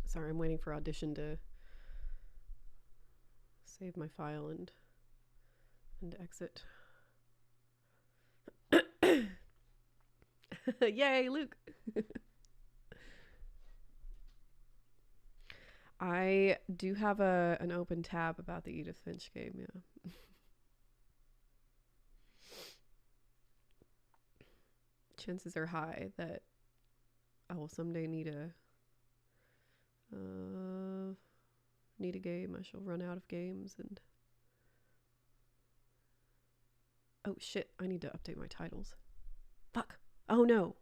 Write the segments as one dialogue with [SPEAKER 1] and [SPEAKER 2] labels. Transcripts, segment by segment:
[SPEAKER 1] Sorry, I'm waiting for Audition to save my file and exit. Yay, Luke! I do have an open tab about the Edith Finch game, yeah. Chances are high that I will someday need a game. I shall run out of games and... Oh shit, I need to update my titles. Fuck! Oh no!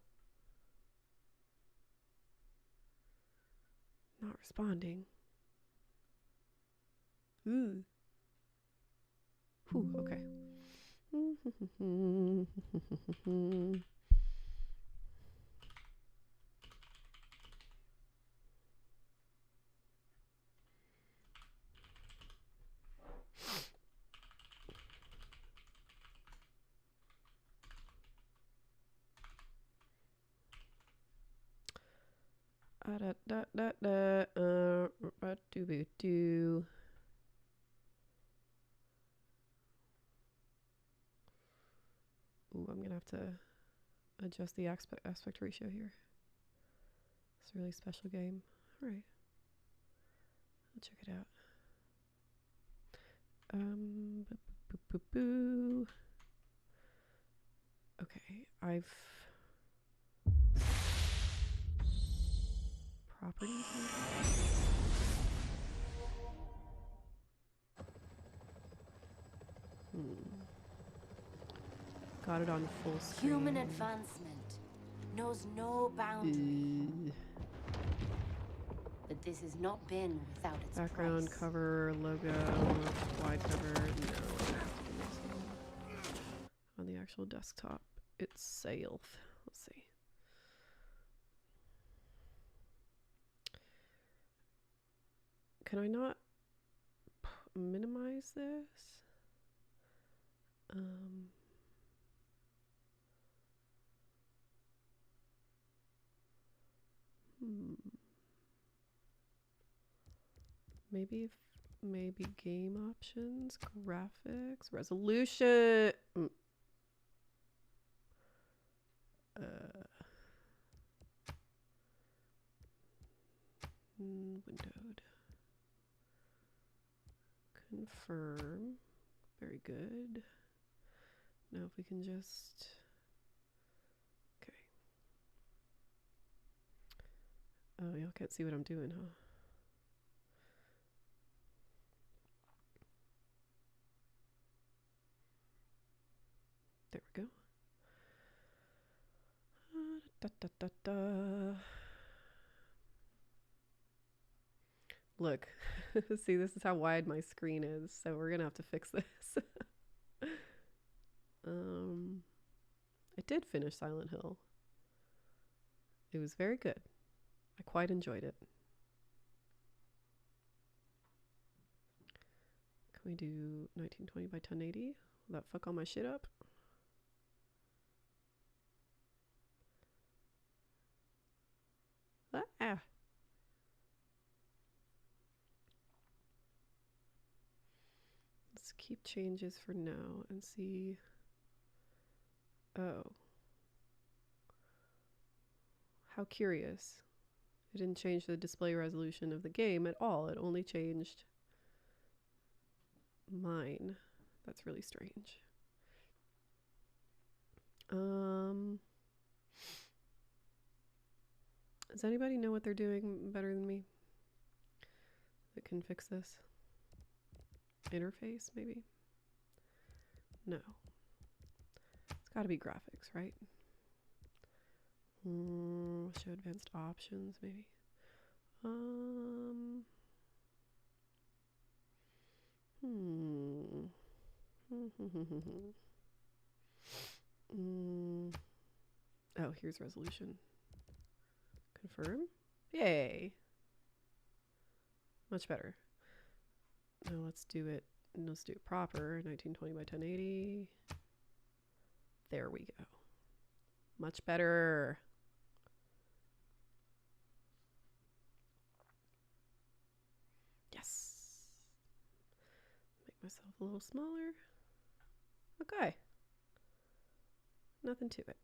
[SPEAKER 1] Not responding. Ooh. Whew, okay. Do. Ooh, I'm gonna have to adjust the aspect ratio here. It's a really special game. All right, I'll check it out. Boo. Okay, I've properties. Got it on full screen.
[SPEAKER 2] Human advancement knows no boundaries. But this has not been without its
[SPEAKER 1] background,
[SPEAKER 2] price.
[SPEAKER 1] cover, logo, wide cover. No. On the actual desktop itself. Let's see. Can I not minimize this? Maybe game options, graphics, resolution. Windowed. Confirm. Very good. Now if we can just... Okay. Oh, y'all can't see what I'm doing, huh? There we go. Look, see, this is how wide my screen is, so we're gonna have to fix this. I did finish Silent Hill. It was very good. I quite enjoyed it. Can we do 1920 by 1080? Will that fuck all my shit up? Ah. Let's keep changes for now and see. Oh. How curious. It didn't change the display resolution of the game at all. It only changed mine. That's really strange. Does anybody know what they're doing better than me that can fix this? Interface, maybe? No. It's got to be graphics, right? Show advanced options, maybe. Oh, here's resolution. Confirm. Yay. Much better. Now let's do it. Let's do it proper. 1920 by 1080. There we go. Much better. Yes. Make myself a little smaller. Okay. Nothing to it.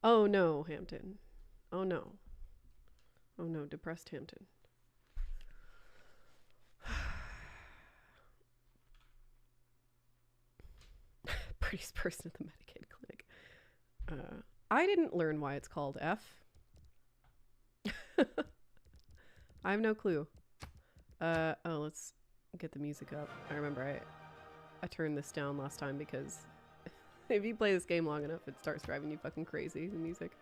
[SPEAKER 1] Oh no, Hampton. Oh no. Oh no, depressed Hampton. Prettiest person at the Medicaid clinic. I didn't learn why it's called F. I have no clue. Oh, let's get the music up. I remember I turned this down last time because if you play this game long enough, it starts driving you fucking crazy, the music.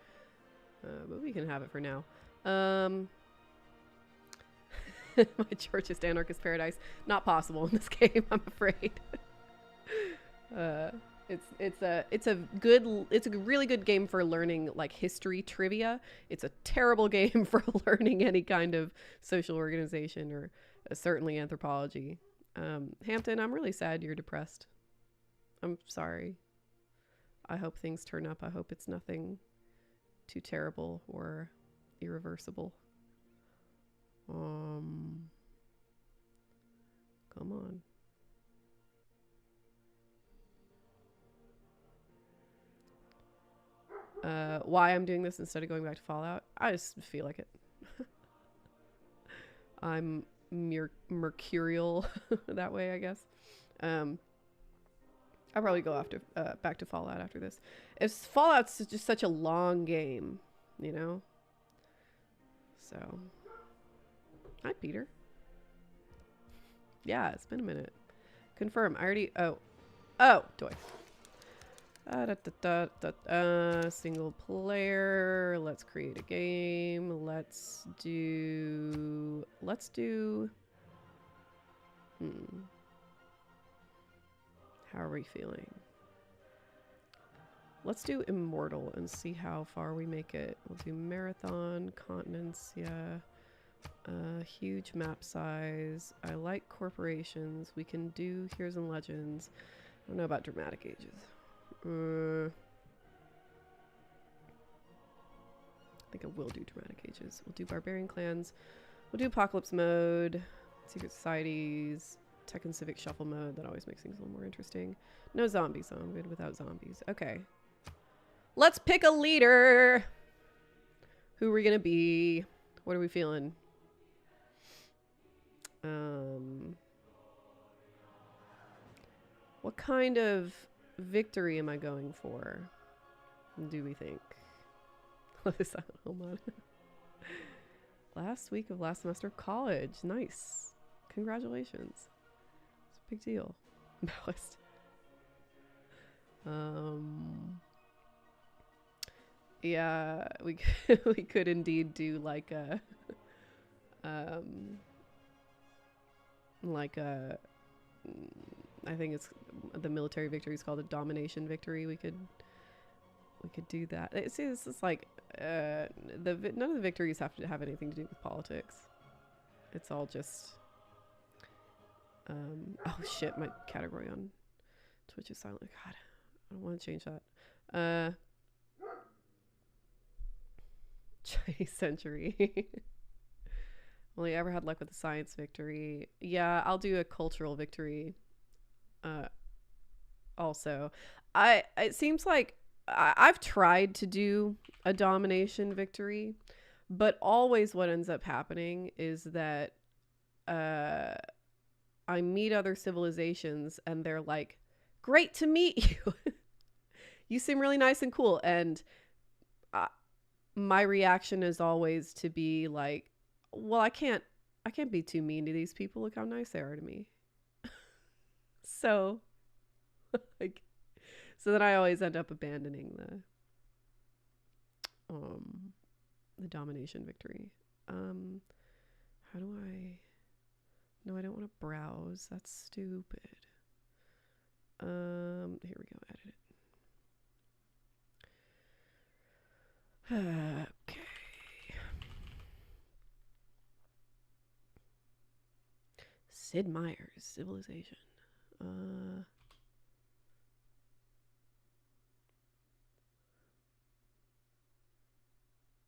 [SPEAKER 1] But we can have it for now. My Georgist anarchist paradise. Not possible in this game, I'm afraid. It's a really good game for learning like history trivia. It's a terrible game for learning any kind of social organization or certainly anthropology. Hampton, I'm really sad you're depressed. I'm sorry. I hope things turn up. I hope it's nothing too terrible or irreversible. Come on. Why I'm doing this instead of going back to Fallout? I just feel like it. I'm mercurial that way, I guess. I'll probably go back to Fallout after this. Fallout's just such a long game, you know? So. Hi, Peter. Yeah, it's been a minute. Confirm. I already... Oh, toy. Single player. Let's create a game. Let's do... How are we feeling? Let's do Immortal and see how far we make it. We'll do Marathon, Continents, yeah. Huge map size. I like corporations. We can do Heroes and Legends. I don't know about Dramatic Ages. I think I will do Dramatic Ages. We'll do Barbarian Clans. We'll do Apocalypse Mode. Secret Societies. Tech and Civic Shuffle Mode. That always makes things a little more interesting. No zombies, so I'm good without zombies. Okay. Let's pick a leader. Who are we gonna be? What are we feeling? What kind of victory am I going for? Do we think? Last week of last semester of college. Nice. Congratulations. It's a big deal. Balanced. Yeah, we could indeed do like a I think it's the military victory is called a domination victory. We could do that. See, this is like none of the victories have to have anything to do with politics. It's all just oh shit, my category on Twitch is silent. God, I don't want to change that. Chinese century. Only ever had luck with a science victory. Yeah, I'll do a cultural victory. Also, it seems like I've tried to do a domination victory, but always what ends up happening is that I meet other civilizations and they're like, "Great to meet you. You seem really nice and cool." And my reaction is always to be like, well, I can't be too mean to these people. Look how nice they are to me. So, like, so then I always end up abandoning the domination victory. How do I? No, I don't want to browse. That's stupid. Here we go. Edit it. Okay. Sid Meier's Civilization.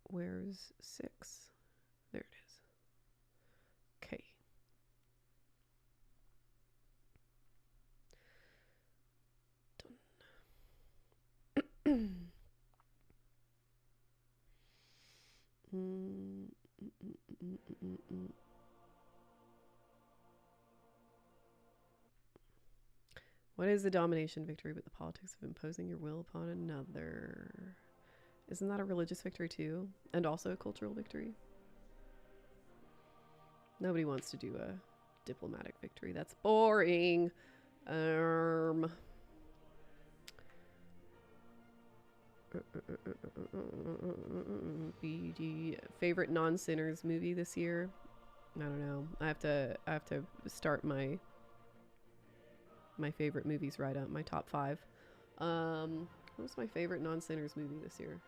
[SPEAKER 1] Where's 6? There it is. What is the domination victory but the politics of imposing your will upon another? Isn't that a religious victory too? And also a cultural victory? Nobody wants to do a diplomatic victory. That's boring. BD favorite non-sinners movie this year? I don't know. I have to start my favorite movies right up, my top 5. What was my favorite non-sinners movie this year?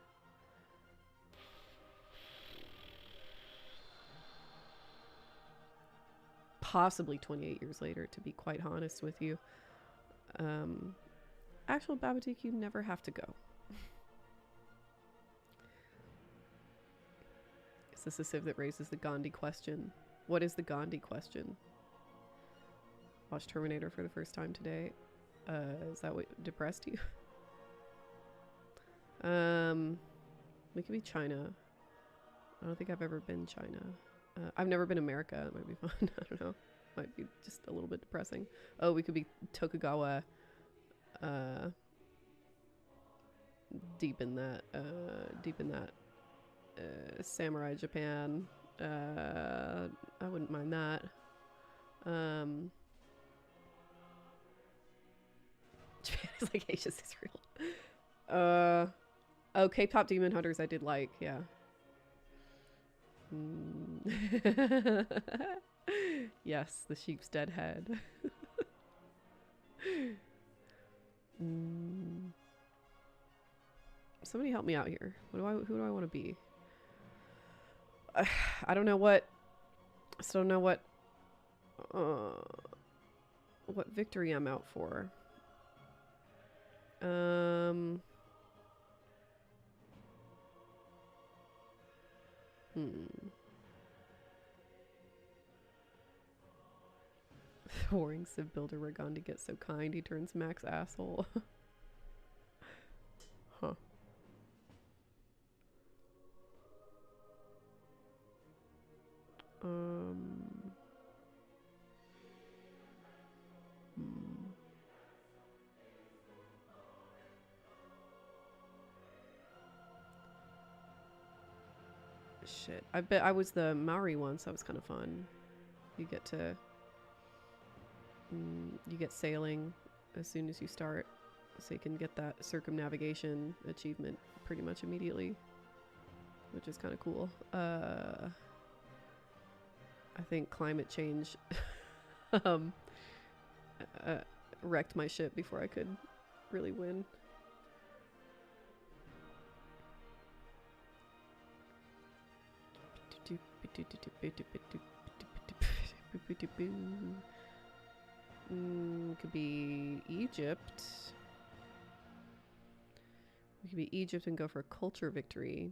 [SPEAKER 1] Possibly 28 Years Later, to be quite honest with you. Actual Babadook, you never have to go. Is this a civ that raises the Gandhi question? What is the Gandhi question? Watched Terminator for the first time today. Is that what depressed you? We could be China. I don't think I've ever been China. I've never been America. It might be fun. I don't know. Might be just a little bit depressing. Oh, we could be Tokugawa. Deep in that samurai Japan. I wouldn't mind that. Japan is like Asia's Israel. Oh, K-pop Demon Hunters I did like, yeah. Yes, the sheep's dead head. Somebody help me out here. Who do I want to be? I don't know what. I still don't know what victory I'm out for. Warring civ builder where Gandhi gets so kind he turns Max asshole. Huh. Shit. I bet I was the Maori once. That was kind of fun. You get to you get sailing as soon as you start, so you can get that circumnavigation achievement pretty much immediately, which is kind of cool. I think climate change wrecked my ship before I could really win. Could be Egypt. We could be Egypt and go for a culture victory.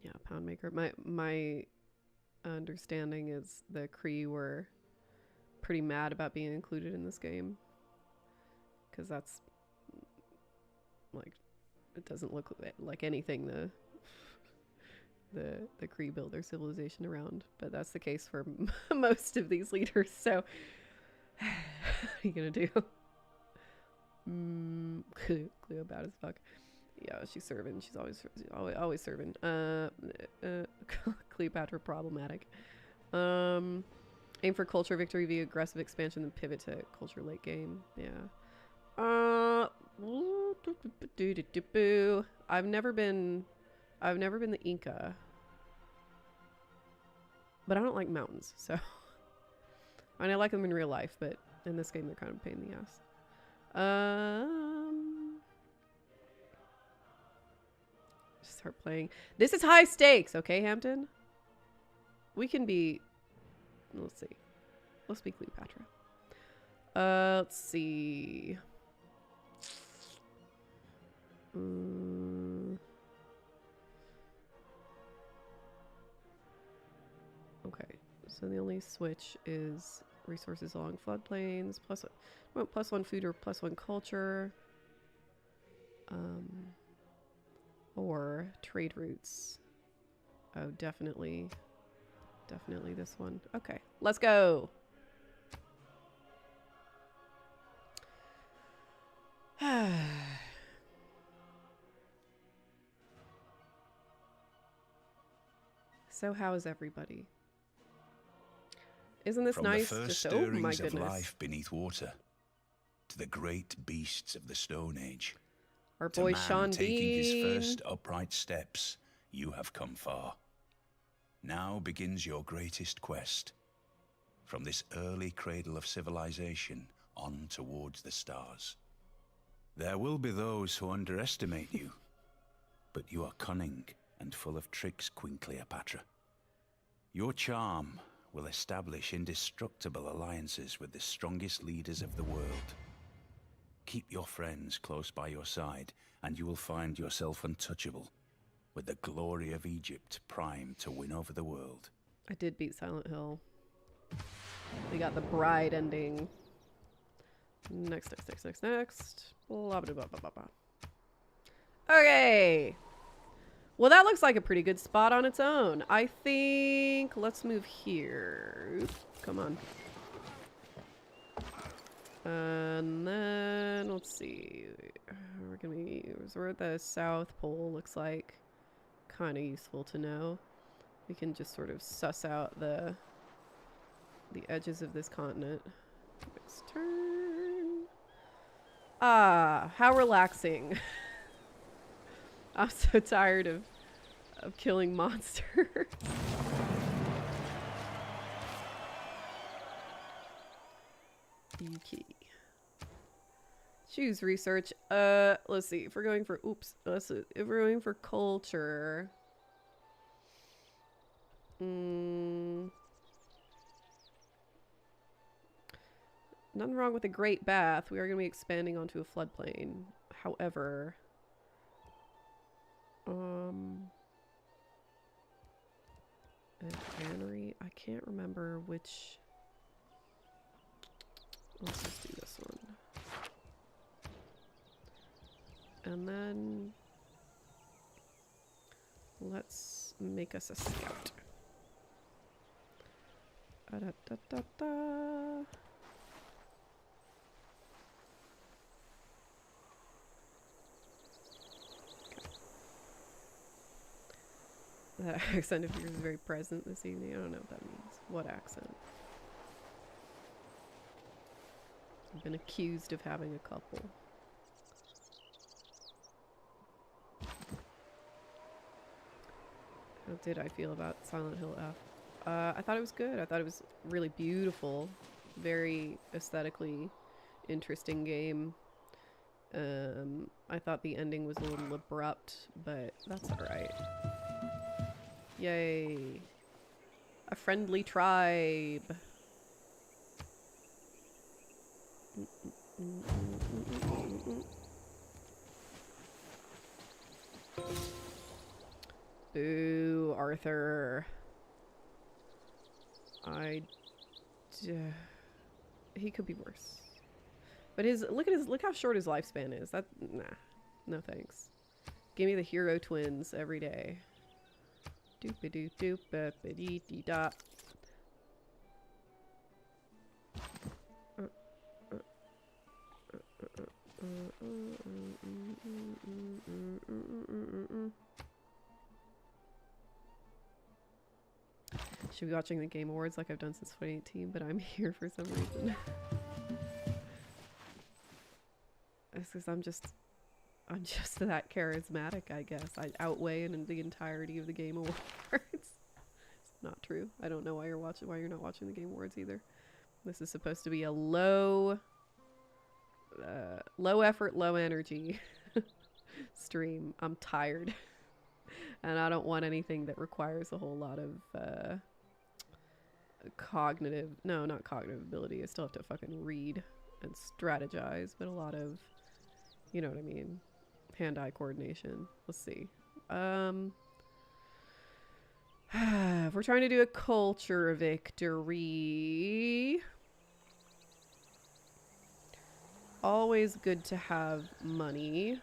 [SPEAKER 1] Yeah, Pound Maker. My understanding is the Kree were pretty mad about being included in this game, because that's like, it doesn't look like anything the Kree build their civilization around, but that's the case for most of these leaders. So what are you gonna do? Cleo bad as fuck. Yeah, she's serving. She's always serving. Cleopatra problematic. Aim for culture victory via aggressive expansion, then pivot to culture late game. Yeah. I've never been the Inca, but I don't like mountains. So, I mean, I like them in real life, but in this game they're kind of a pain in the ass. Start playing. This is high stakes, okay, Hampton? We can be. Let's see. Let's be Cleopatra. Let's see. So the only switch is resources along floodplains, +1 food or +1 culture. Or trade routes. Oh, definitely this one. Okay, let's go. So how is everybody? Isn't this
[SPEAKER 3] From
[SPEAKER 1] nice?
[SPEAKER 3] the first
[SPEAKER 1] Just, oh
[SPEAKER 3] stirrings
[SPEAKER 1] my
[SPEAKER 3] of
[SPEAKER 1] goodness.
[SPEAKER 3] life beneath water, to the great beasts of the Stone Age,
[SPEAKER 1] Our
[SPEAKER 3] to
[SPEAKER 1] boy
[SPEAKER 3] man
[SPEAKER 1] Sean
[SPEAKER 3] taking his
[SPEAKER 1] Bean.
[SPEAKER 3] first upright steps, you have come far. Now begins your greatest quest. From this early cradle of civilization on towards the stars. There will be those who underestimate you, but you are cunning and full of tricks, Queen Cleopatra. Your charm will establish indestructible alliances with the strongest leaders of the world. Keep your friends close by your side, and you will find yourself untouchable, with the glory of Egypt primed to win over the world.
[SPEAKER 1] I did beat Silent Hill. We got the bride ending. Next. Blah, blah, blah, blah, blah. Okay. Well, that looks like a pretty good spot on its own. I think let's move here. Oops, come on. And then let's see. We're at the South Pole. Looks like kind of useful to know. We can just sort of suss out the edges of this continent. Next turn. Ah, how relaxing. I'm so tired of killing monsters. Okay. Choose research. Let's see. If we're going for if we're going for culture. Nothing wrong with a great bath. We are going to be expanding onto a floodplain. However, a tannery. I can't remember which. Let's just do this one. And then let's make us a scout. That accent of yours is very present this evening. I don't know what that means. What accent? I've been accused of having a couple. How did I feel about Silent Hill F? I thought it was good. I thought it was really beautiful. Very aesthetically interesting game. I thought the ending was a little abrupt, but that's alright. Yay. A friendly tribe. Boo, Arthur. He could be worse. But look how short his lifespan is. Nah. No thanks. Give me the hero twins every day. Doop-a-doop-doop-a-dee-dee-da. Should be watching the Game Awards like I've done since 2018, but I'm here for some reason. It's because I'm just that charismatic, I guess. I outweigh in the entirety of the Game Awards. It's not true. I don't know why you're not watching the Game Awards either. This is supposed to be a low effort, low energy stream. I'm tired. And I don't want anything that requires a whole lot of not cognitive ability. I still have to fucking read and strategize, but a lot of, you know what I mean, hand-eye coordination. Let's see. If we're trying to do a culture victory, always good to have money.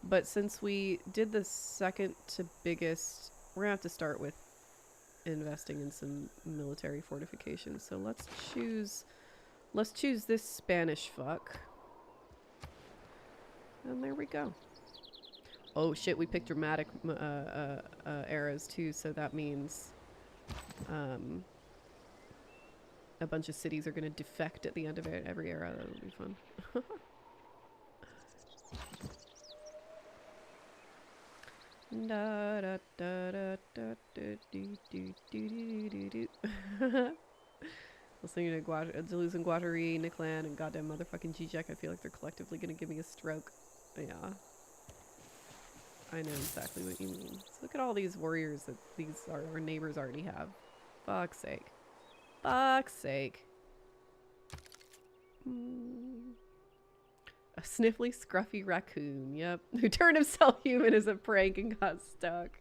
[SPEAKER 1] But since we did the second to biggest, we're gonna have to start with investing in some military fortifications. So let's choose this Spanish fuck. And there we go. Oh shit, we picked dramatic eras too, so that means a bunch of cities are gonna defect at the end of every era. That would be fun. Da, da, da, da, da, do, do, do, do, do, do. Listening to Deleuze and Guattari, Nickland, and goddamn motherfucking Zizek, I feel like they're collectively gonna give me a stroke. Yeah. I know exactly what you mean. So look at all these warriors that our neighbors already have. Fuck's sake. Fuck's sake. A sniffly, scruffy raccoon, yep. Who turned himself human as a prank and got stuck.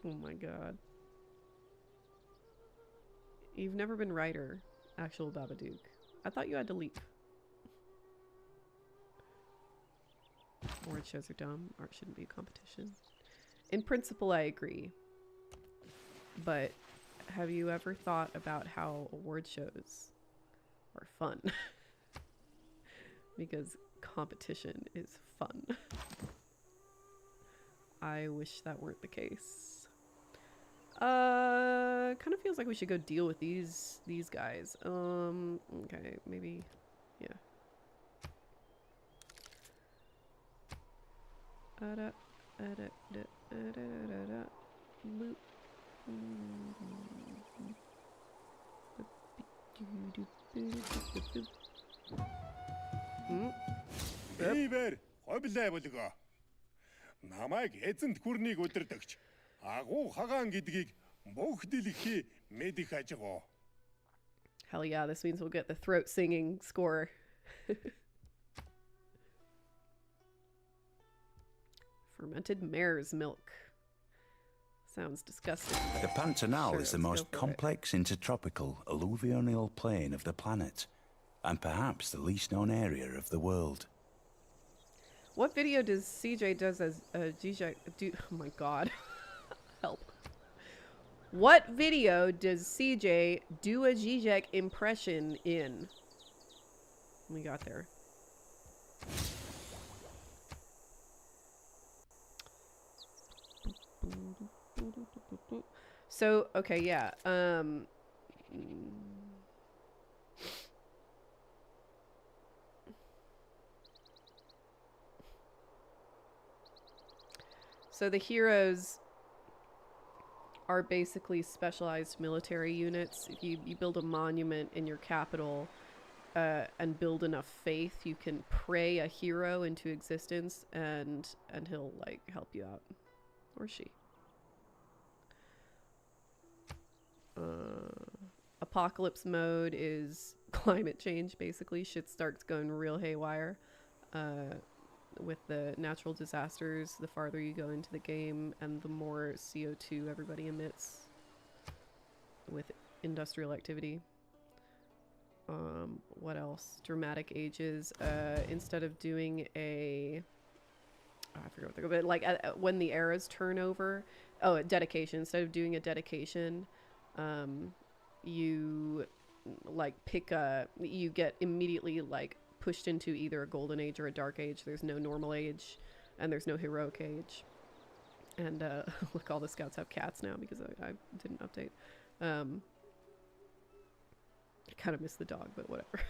[SPEAKER 1] Oh my god. You've never been writer, actual Babadook. I thought you had to leap. Award shows are dumb. Art shouldn't be a competition. In principle, I agree. But have you ever thought about how award shows are fun? Because competition is fun. I wish that weren't the case. Kind of feels like we should go deal with these guys. Okay, maybe, yeah. Boop.
[SPEAKER 4] Бибер хобилай болго. Намайг эзэнт гүрнийг өдөрдөгч. Агуу хагаан гэдгийг бүх дэлхий мэдих ажгаа.
[SPEAKER 1] Hell yeah, this means we'll get the throat singing score. Fermented mare's milk. Sounds disgusting.
[SPEAKER 3] The Pantanal
[SPEAKER 1] Sure,
[SPEAKER 3] is the
[SPEAKER 1] let's
[SPEAKER 3] most
[SPEAKER 1] go for it.
[SPEAKER 3] complex intertropical alluvial plain of the planet, and perhaps the least known area of the world.
[SPEAKER 1] What video does CJ does as Zizek do? Oh my god. Help. What video does CJ do a Zizek impression in? We got there. So, okay, yeah. So the heroes are basically specialized military units. If you build a monument in your capital and build enough faith, you can pray a hero into existence and he'll like help you out. Or she. Apocalypse mode is climate change, basically. Shit starts going real haywire. With the natural disasters, the farther you go into the game and the more CO2 everybody emits with industrial activity. What else? Dramatic ages. Instead of doing a... Oh, I forget what they're... But like when the eras turn over... Oh, a dedication. Instead of doing a dedication, you like pick a... You get immediately like pushed into either a golden age or a dark age. There's no normal age and there's no heroic age. And look, all the scouts have cats now because I didn't update. I kind of miss the dog, but whatever.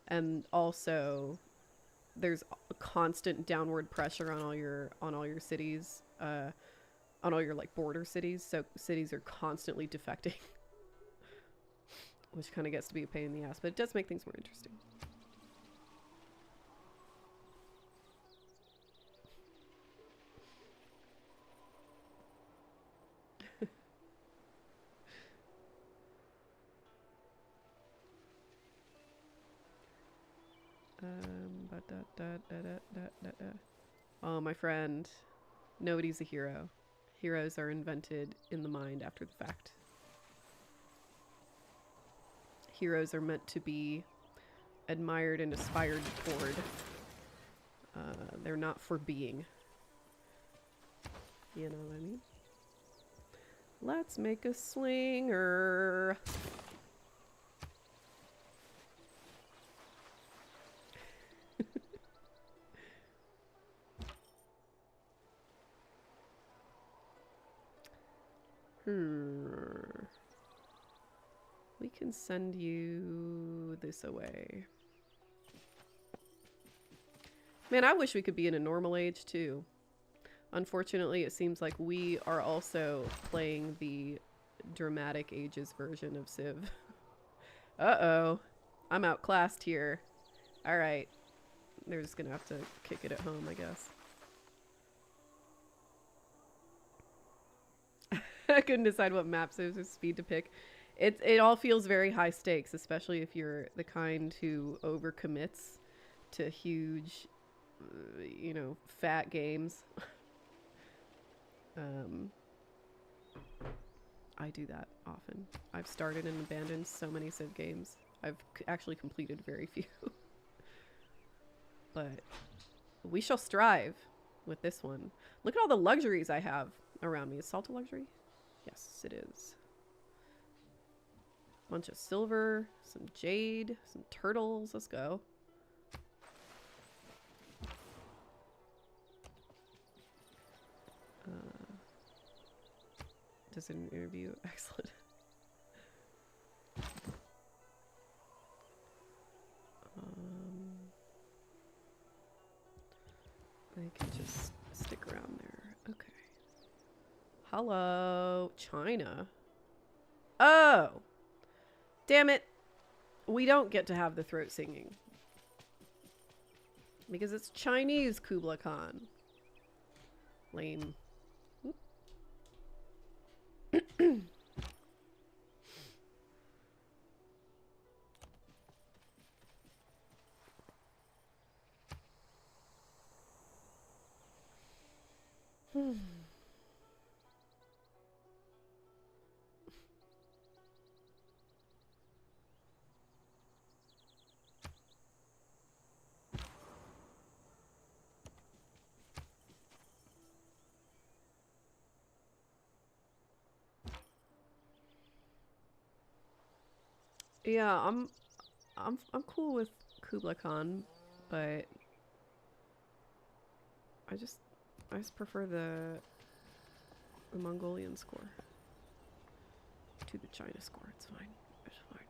[SPEAKER 1] And also there's a constant downward pressure on all your cities, on all your like border cities. So cities are constantly defecting. Which kind of gets to be a pain in the ass, but it does make things more interesting. Oh, my friend. Nobody's a hero. Heroes are invented in the mind after the fact. Heroes are meant to be admired and aspired toward. They're not for being. You know what I mean? Let's make a slinger. We can send you this away. Man, I wish we could be in a normal age too. Unfortunately, it seems like we are also playing the dramatic ages version of Civ. Uh-oh. I'm outclassed here. Alright. They're just gonna have to kick it at home, I guess. I couldn't decide what map Civ's speed to pick. It all feels very high stakes, especially if you're the kind who overcommits to huge, you know, fat games. I do that often. I've started and abandoned so many Civ games. I've actually completed very few. But we shall strive with this one. Look at all the luxuries I have around me. Is salt a luxury? Yes, it is. Bunch of silver, some jade, some turtles. Let's go. Does an interview? Excellent. I can just stick around there. Okay. Hello, China. Oh! Damn it. We don't get to have the throat singing. Because it's Chinese Kublai Khan. Lame. Yeah, I'm cool with Kublai Khan, but I just prefer the Mongolian score to the China score. It's fine. It's fine.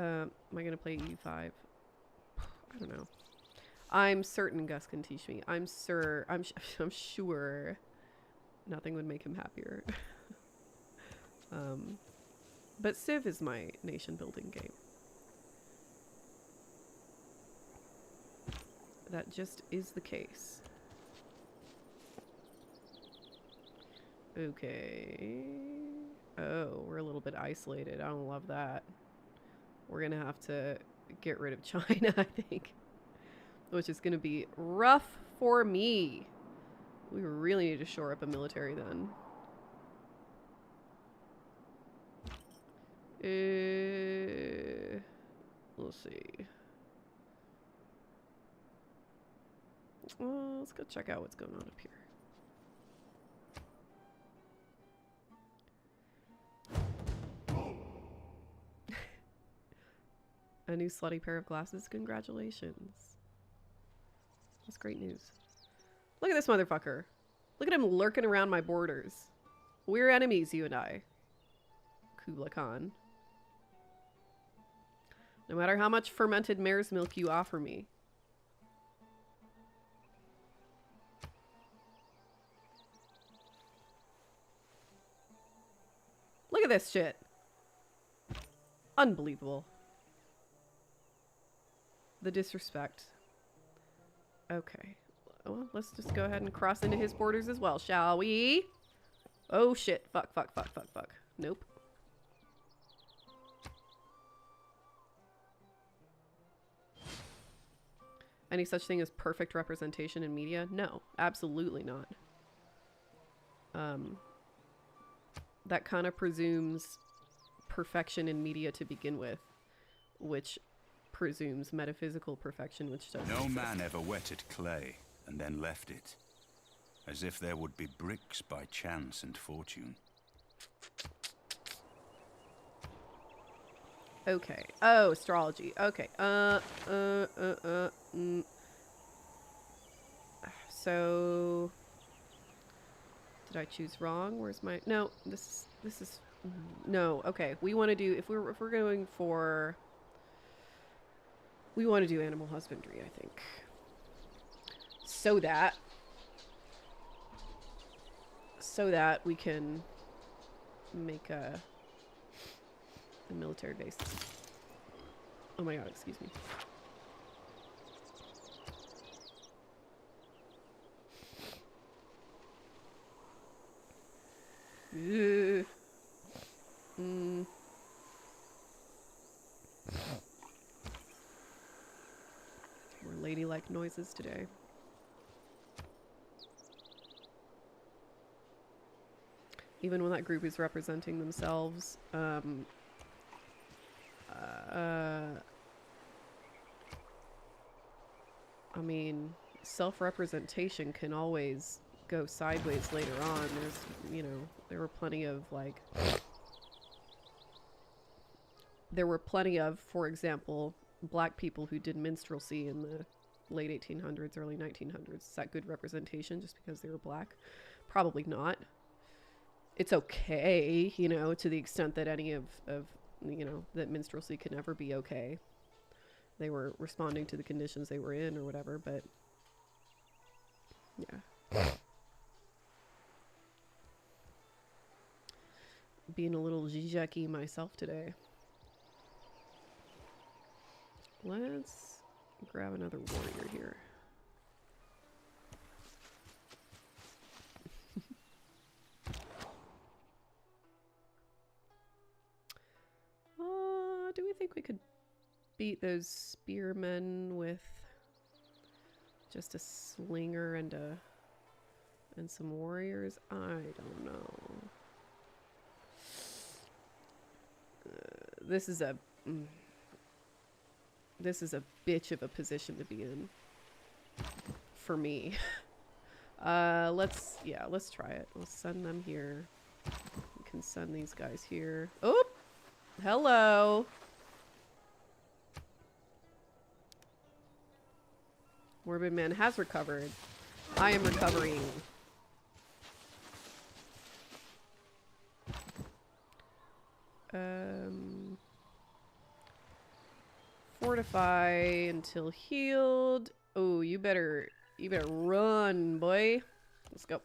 [SPEAKER 1] Am I gonna play E5? I don't know. I'm certain Gus can teach me. I'm sure nothing would make him happier. But Civ is my nation building game. That just is the case. Okay. Oh, we're a little bit isolated. I don't love that. We're gonna have to get rid of China, I think. Which is gonna be rough for me. We really need to shore up a military then. Let's see. Well, let's go check out what's going on up here. A new slutty pair of glasses. Congratulations. That's great news. Look at this motherfucker. Look at him lurking around my borders. We're enemies, you and I. Kublai Khan. No matter how much fermented mare's milk you offer me. Look at this shit. Unbelievable. The disrespect. Okay. Well, let's just go ahead and cross into his borders as well, shall we? Oh shit. Fuck, fuck, fuck, fuck, fuck. Nope. any such thing as perfect representation in media? No, absolutely not. That kind of presumes perfection in media to begin with, which presumes metaphysical perfection, which doesn't
[SPEAKER 3] No
[SPEAKER 1] exist.
[SPEAKER 3] man ever wetted clay and then left it, as if there would be bricks by chance and fortune.
[SPEAKER 1] Okay. Oh, astrology. Okay. So, did I choose wrong? Where's my? No, this is no. Okay, we want to do if we're going for. We want to do animal husbandry, I think. So that we can make a military base. Oh my god, excuse me. Ugh. More ladylike noises today. Even when that group is representing themselves, I mean, self-representation can always go sideways later on. There's, you know, there were plenty of, for example, black people who did minstrelsy in the late 1800s, early 1900s. Is that good representation just because they were black? Probably not. It's okay, you know, to the extent that any of you know, that minstrelsy can never be okay. They were responding to the conditions they were in or whatever, but yeah. Being a little Zizeki myself today. Let's grab another warrior here. Do we think we could beat those spearmen with just a slinger and some warriors? I don't know. This is a bitch of a position to be in for me. Let's try it. Let's send them here. We can send these guys here. Oh, hello. Morbid Man has recovered. I am recovering. Fortify until healed. Oh, you better run, boy. Let's go.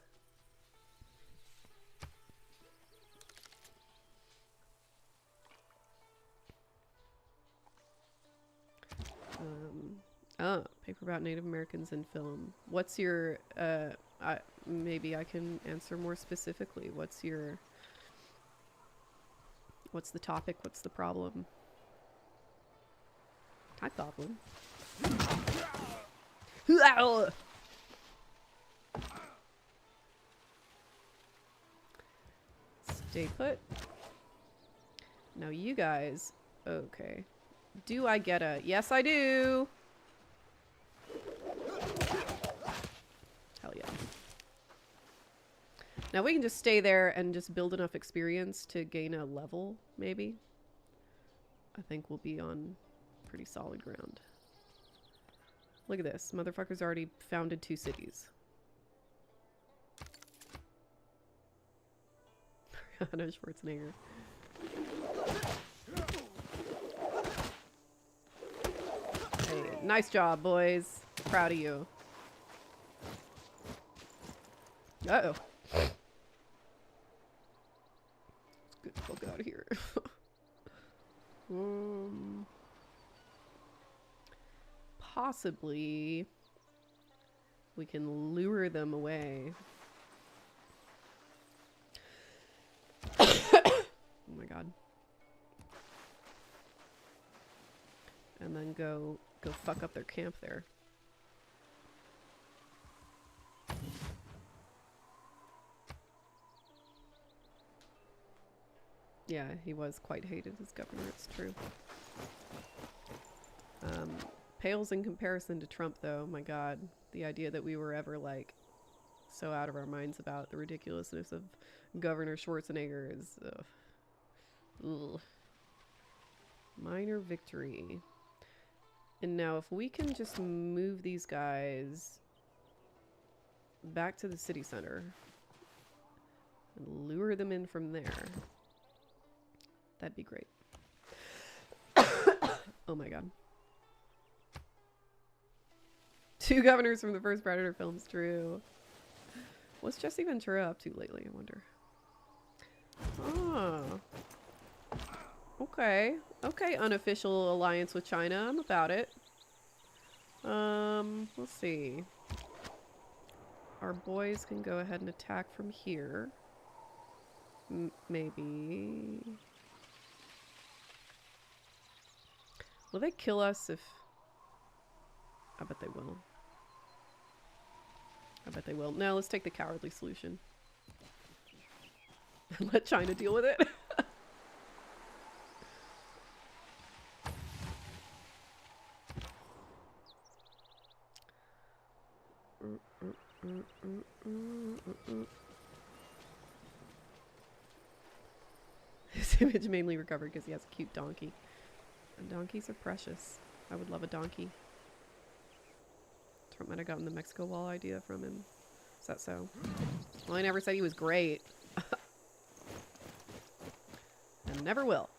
[SPEAKER 1] Paper about Native Americans in film. What's your maybe I can answer more specifically. What's the topic? What's the problem? Hi, Goblin. Stay put. Now you guys. Okay. Do I get a... Yes, I do! Hell yeah. Now we can just stay there and just build enough experience to gain a level, maybe. I think we'll be on pretty solid ground. Look at this. Motherfucker's already founded 2 cities. Arnold Schwarzenegger. Hey, nice job, boys. Proud of you. Uh-oh. Let's get the fuck out of here. Possibly we can lure them away. Oh my god. And then go fuck up their camp there. Yeah, he was quite hated as governor, it's true. Pales in comparison to Trump, though. My God, the idea that we were ever, like, so out of our minds about the ridiculousness of Governor Schwarzenegger is... ugh. Minor victory. And now if we can just move these guys back to the city center and lure them in from there, that'd be great. Oh my God. 2 governors from the first Predator films, true. What's Jesse Ventura up to lately, I wonder? Oh. Okay. Okay, unofficial alliance with China. I'm about it. Let's see. Our boys can go ahead and attack from here. Maybe. Will they kill us if... I bet they will. I bet they will. No, let's take the cowardly solution. Let China deal with it. His image mainly recovered because he has a cute donkey. And donkeys are precious. I would love a donkey. Trump might have gotten the Mexico Wall idea from him. Is that so? Well, I never said he was great. And never will.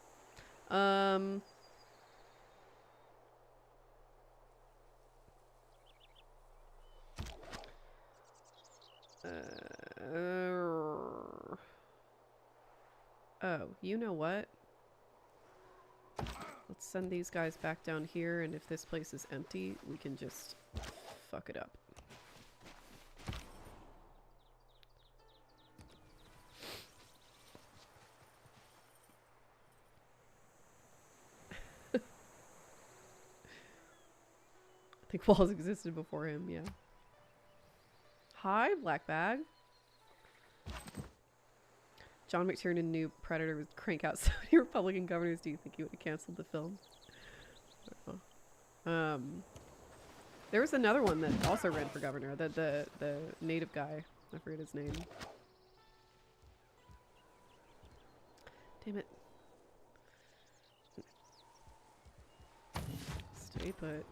[SPEAKER 1] Oh, you know what? Let's send these guys back down here, and if this place is empty, we can just fuck it up. I think walls existed before him, yeah. Hi, Black Bag. John McTiernan knew Predator would crank out so many Republican governors. Do you think he would have canceled the film? There was another one that also ran for governor. The native guy. I forget his name. Damn it. Stay put.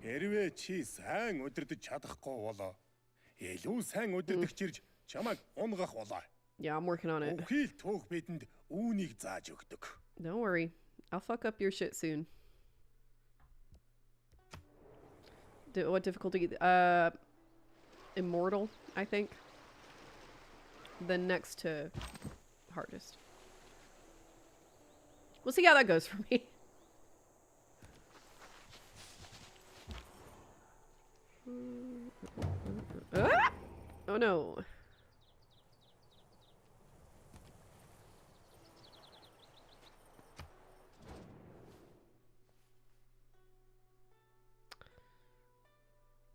[SPEAKER 4] Хэрвээ чи сайн удирдах чадахгүй болоо. Илүү сайн удирдахч ирж чамайг унгах болоо.
[SPEAKER 1] Yeah, I'm working on it.
[SPEAKER 4] Үхэл түүх бидэнд үүнийг зааж өгдөг.
[SPEAKER 1] Don't worry. I'll fuck up your shit soon. What difficulty? Immortal, I think. Then next to hardest. We'll see how that goes for me. Ah! Oh no.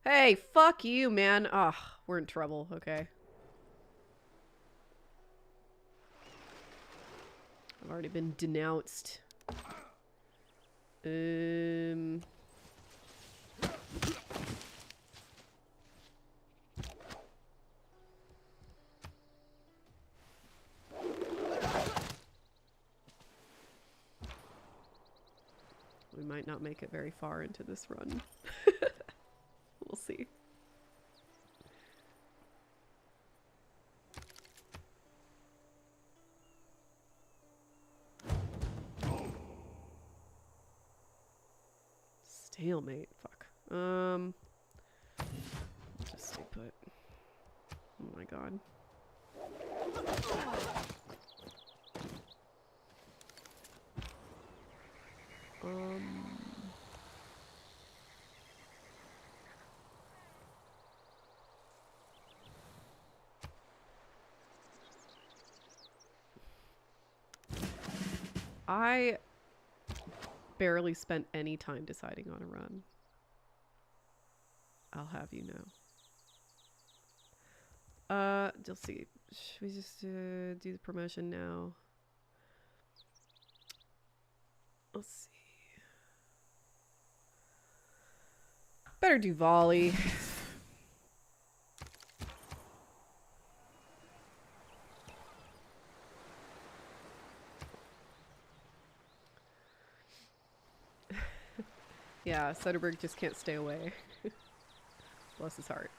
[SPEAKER 1] Hey, fuck you, man. Ugh, we're in trouble. Okay. I've already been denounced. We might not make it very far into this run. We'll see. Stalemate. Fuck. Just stay put. Oh my god. I barely spent any time deciding on a run. I'll have you know. Let's see. Should we just do the promotion now? Let's see. Better do volley. Yeah, Soderbergh just can't stay away. Bless his heart.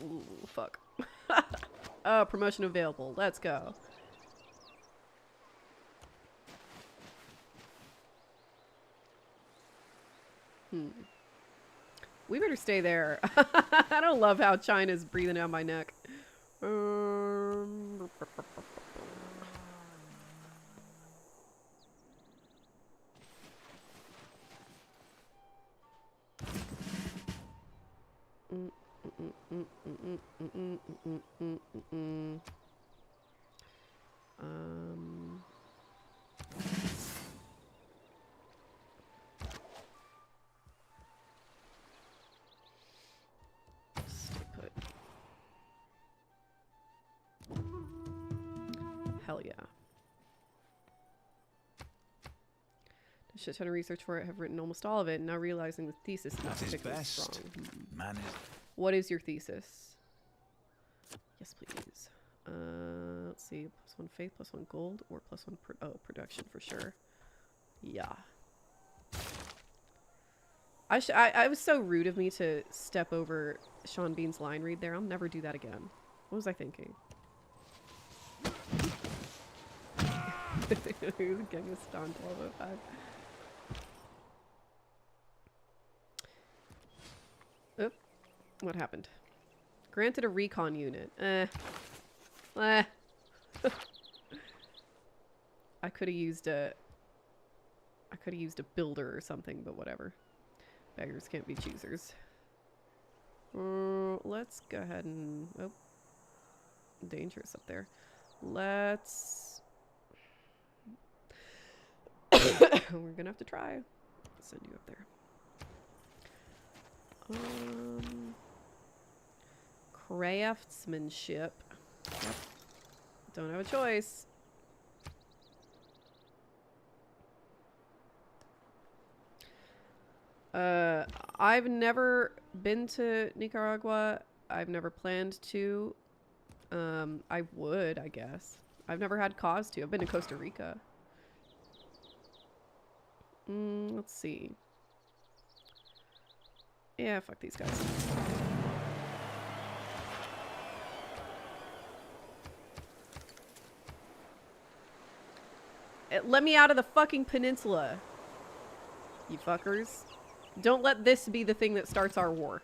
[SPEAKER 1] Ooh, fuck. Oh, promotion available. Let's go. We better stay there. I don't love how China's breathing down my neck. Stay put. Hell yeah. A shit ton of research for it. Have written almost all of it. Now realizing the thesis is not
[SPEAKER 3] At his
[SPEAKER 1] particularly
[SPEAKER 3] best,
[SPEAKER 1] strong.
[SPEAKER 3] man is
[SPEAKER 1] What is your thesis? Yes, please. Let's see. +1 faith, +1 gold, or +1 production for sure. Yeah. I was so rude of me to step over Sean Bean's line read there. I'll never do that again. What was I thinking? He was getting a stun 1205. Oop. What happened? Granted a recon unit. I could have used a builder or something, but whatever. Beggars can't be choosers. Let's go ahead and... Oh. Dangerous up there. Let's... We're gonna have to try. I'll send you up there. Craftsmanship. Yep. Don't have a choice. I've never been to Nicaragua. I've never planned to. I would, I guess. I've never had cause to. I've been to Costa Rica. Let's see. Yeah, fuck these guys. Let me out of the fucking peninsula. You fuckers. Don't let this be the thing that starts our war.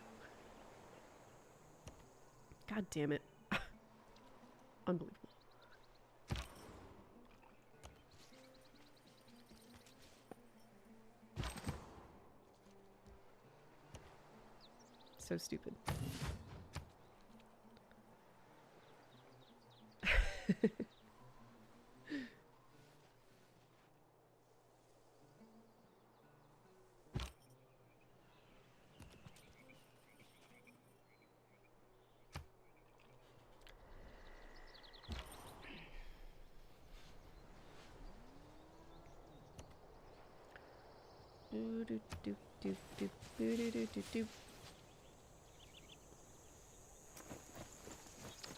[SPEAKER 1] God damn it. Unbelievable. So stupid.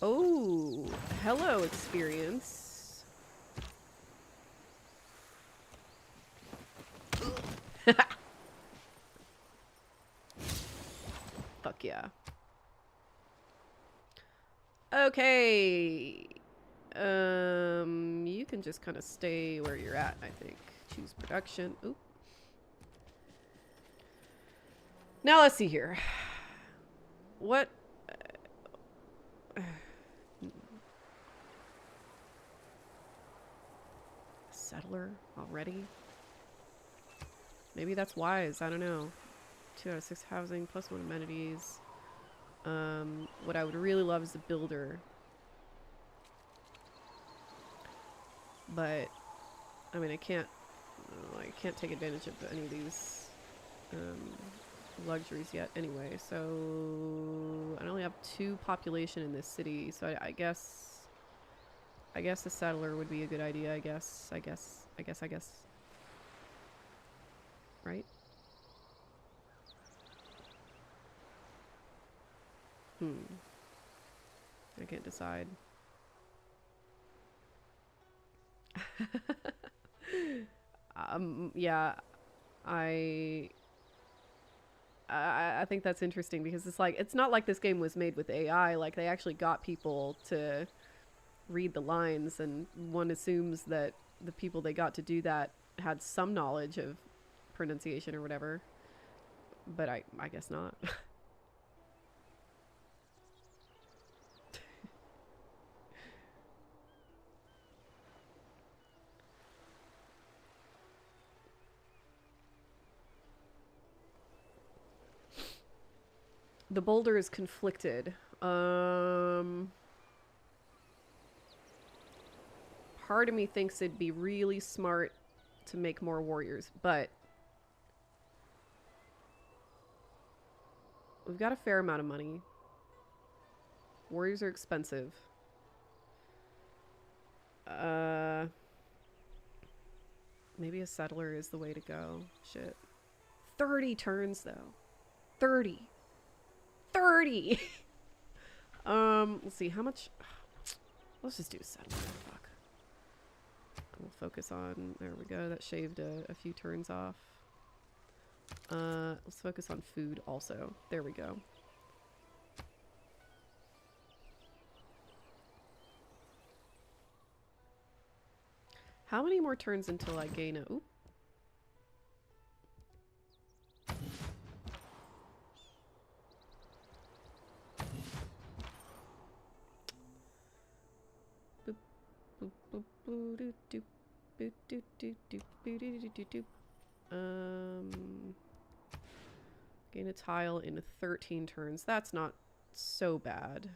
[SPEAKER 1] Oh, hello, experience. Fuck yeah. Okay. You can just kind of stay where you're at, I think. Choose production. Oop. Now let's see here. What? Settler already? Maybe that's wise. I don't know. 2 out of 6 housing, +1 amenities. What I would really love is a builder. But, I mean, I can't I can't take advantage of any of these luxuries yet anyway, so I only have 2 population in this city, so I guess a settler would be a good idea, I guess. Right? I can't decide. Yeah, I think that's interesting because it's like, it's not like this game was made with AI. Like, they actually got people to read the lines, and one assumes that the people they got to do that had some knowledge of pronunciation or whatever, but I guess not. The boulder is conflicted. Part of me thinks it'd be really smart to make more warriors, but we've got a fair amount of money. Warriors are expensive. Maybe a settler is the way to go. Shit. 30 turns though. 30. Let's see how much. Let's just do a settler. Fuck. We'll focus on. There we go. That shaved a few turns off. Let's focus on food also. There we go. How many more turns until I gain a... Oop. Gain a tile in 13 turns. That's not so bad.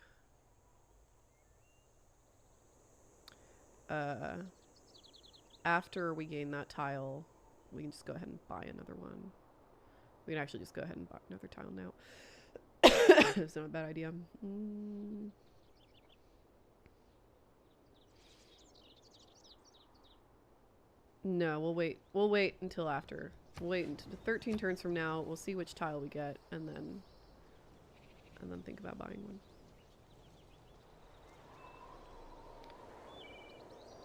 [SPEAKER 1] After we gain that tile, we can just go ahead and buy another one. We can actually just go ahead and buy another tile now. It's not a bad idea. No, we'll wait. We'll wait until after. We'll wait until 13 turns from now. We'll see which tile we get, and then think about buying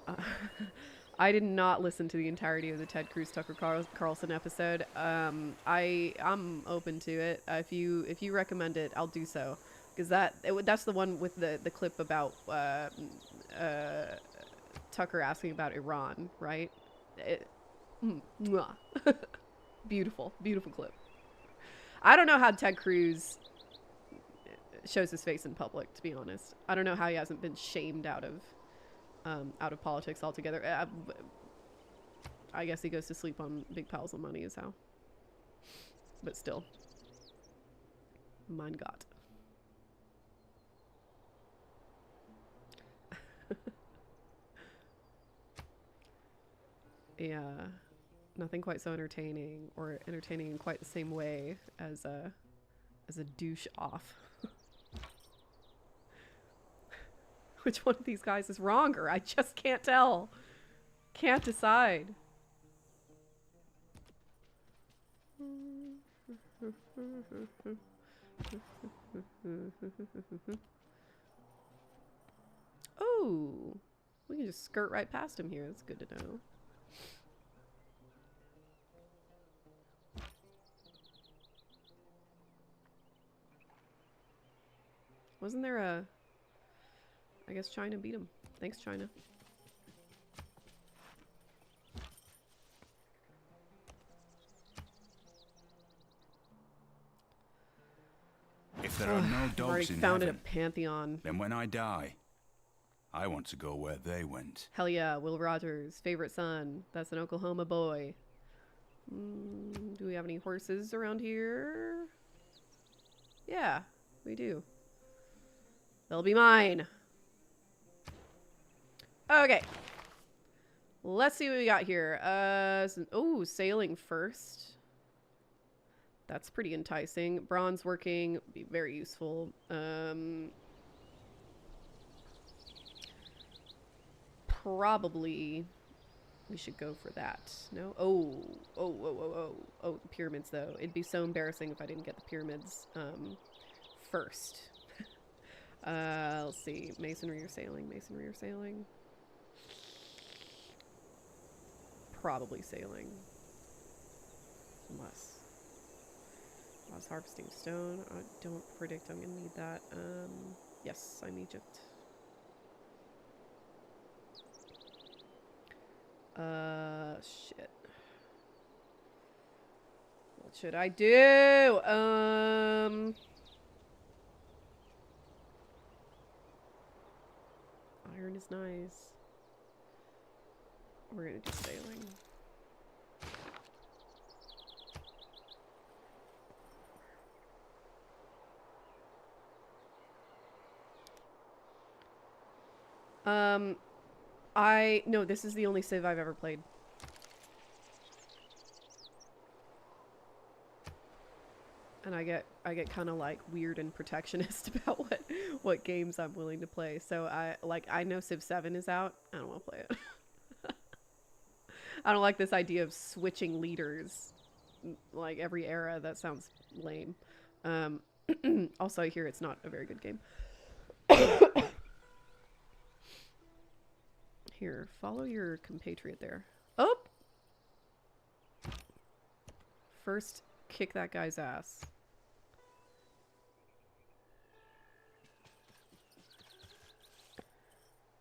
[SPEAKER 1] one. I did not listen to the entirety of the Ted Cruz Tucker Carlson episode. I'm open to it. If you recommend it, I'll do so, because that's the one with the clip about Tucker asking about Iran, right? Beautiful clip. I don't know how Ted Cruz shows his face in public, to be honest. I don't know how he hasn't been shamed out of politics altogether. I guess he goes to sleep on big piles of money is how. But still. Mein Gott. Yeah. Nothing quite so entertaining, or entertaining in quite the same way as a douche off. Which one of these guys is wronger? I just can't tell. Can't decide. Oh, we can just skirt right past him here. That's good to know. Wasn't there a... I guess China beat him. Thanks, China.
[SPEAKER 3] If there are no dogs
[SPEAKER 1] already
[SPEAKER 3] in
[SPEAKER 1] founded
[SPEAKER 3] heaven,
[SPEAKER 1] a pantheon.
[SPEAKER 3] then when I die, I want to go where they went.
[SPEAKER 1] Hell yeah, Will Rogers, favorite son. That's an Oklahoma boy. Do we have any horses around here? Yeah, we do. They'll be mine. Okay. Let's see what we got here. Oh, sailing first. That's pretty enticing. Bronze working, be very useful. Probably we should go for that. No? Oh, the pyramids though. It'd be so embarrassing if I didn't get the pyramids first. Let's see. Masonry or sailing? Masonry or sailing? Probably sailing. Unless I was harvesting stone. I don't predict I'm gonna need that. Yes, I'm Egypt. Shit. What should I do? Iron is nice. We're gonna do sailing. No, this is the only Civ I've ever played. And I get kind of like weird and protectionist about what games I'm willing to play. So I know Civ 7 is out. I don't want to play it. I don't like this idea of switching leaders like every era. That sounds lame. Also, I hear it's not a very good game. Here, follow your compatriot there. Oh! First, kick that guy's ass.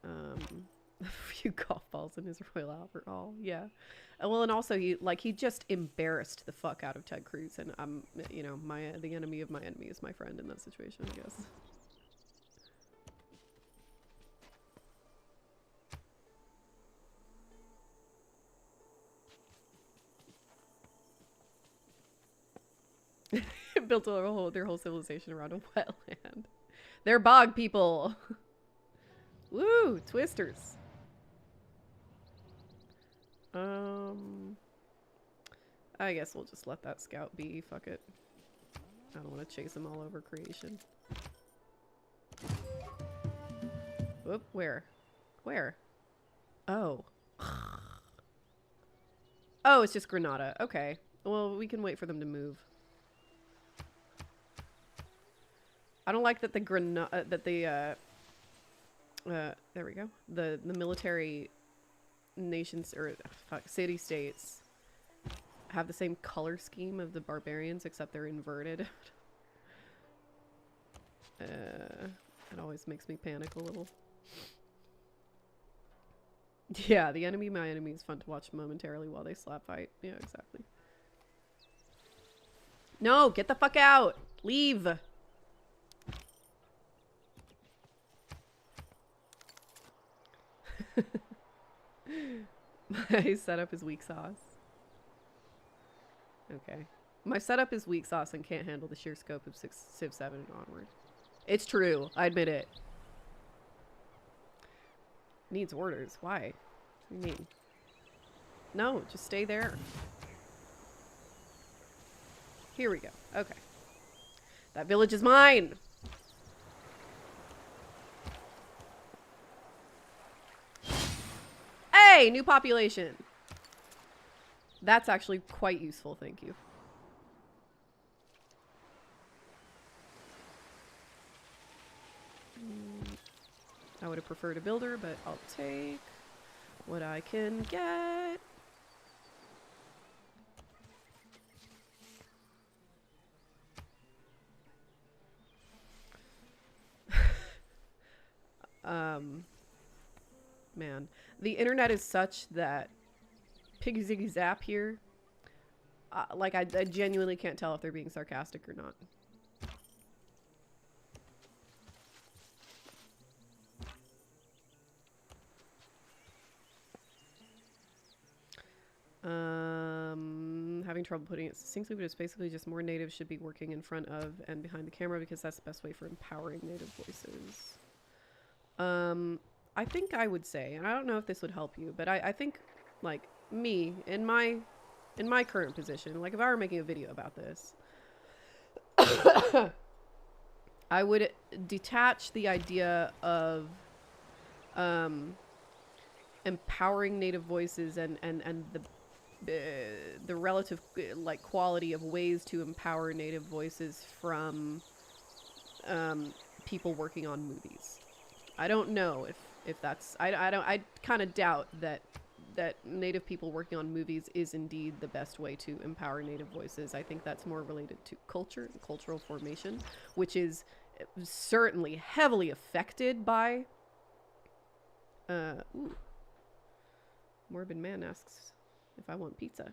[SPEAKER 1] A few golf balls in his Royal Albert Hall. Yeah. Well, and also he just embarrassed the fuck out of Ted Cruz, and you know, the enemy of my enemy is my friend in that situation, I guess. Built their whole civilization around a wetland. They're bog people. Woo, twisters. I guess we'll just let that scout be. Fuck it. I don't want to chase him all over creation. Whoop, where? Where? Oh. Oh, it's just Granada. Okay. Well, we can wait for them to move. I don't like that the there we go. The military nations or city states have the same color scheme of the barbarians, except they're inverted. It always makes me panic a little. Yeah, the enemy, my enemy is fun to watch momentarily while they slap fight. Yeah, exactly. No, get the fuck out! Leave! My setup is weak sauce. Okay. My setup is weak sauce and can't handle the sheer scope of Civ 7 and onward. It's true. I admit it. Needs orders. Why? What do you mean? No, just stay there. Here we go. Okay. That village is mine! Hey! New population! That's actually quite useful, thank you. I would have preferred a builder, but I'll take what I can get. Man, the internet is such that Piggy Ziggy Zap here, like I genuinely can't tell if they're being sarcastic or not. Having trouble putting it succinctly, but it's basically just more natives should be working in front of and behind the camera because that's the best way for empowering native voices. I think I would say, and I don't know if this would help you, but I think like me in my current position, like if I were making a video about this, I would detach the idea of empowering Native voices and the relative like quality of ways to empower Native voices from people working on movies. I don't know if that's I kind of doubt that Native people working on movies is indeed the best way to empower Native voices. I think that's more related to culture and cultural formation, which is certainly heavily affected by ooh. Morbid Man asks if I want pizza.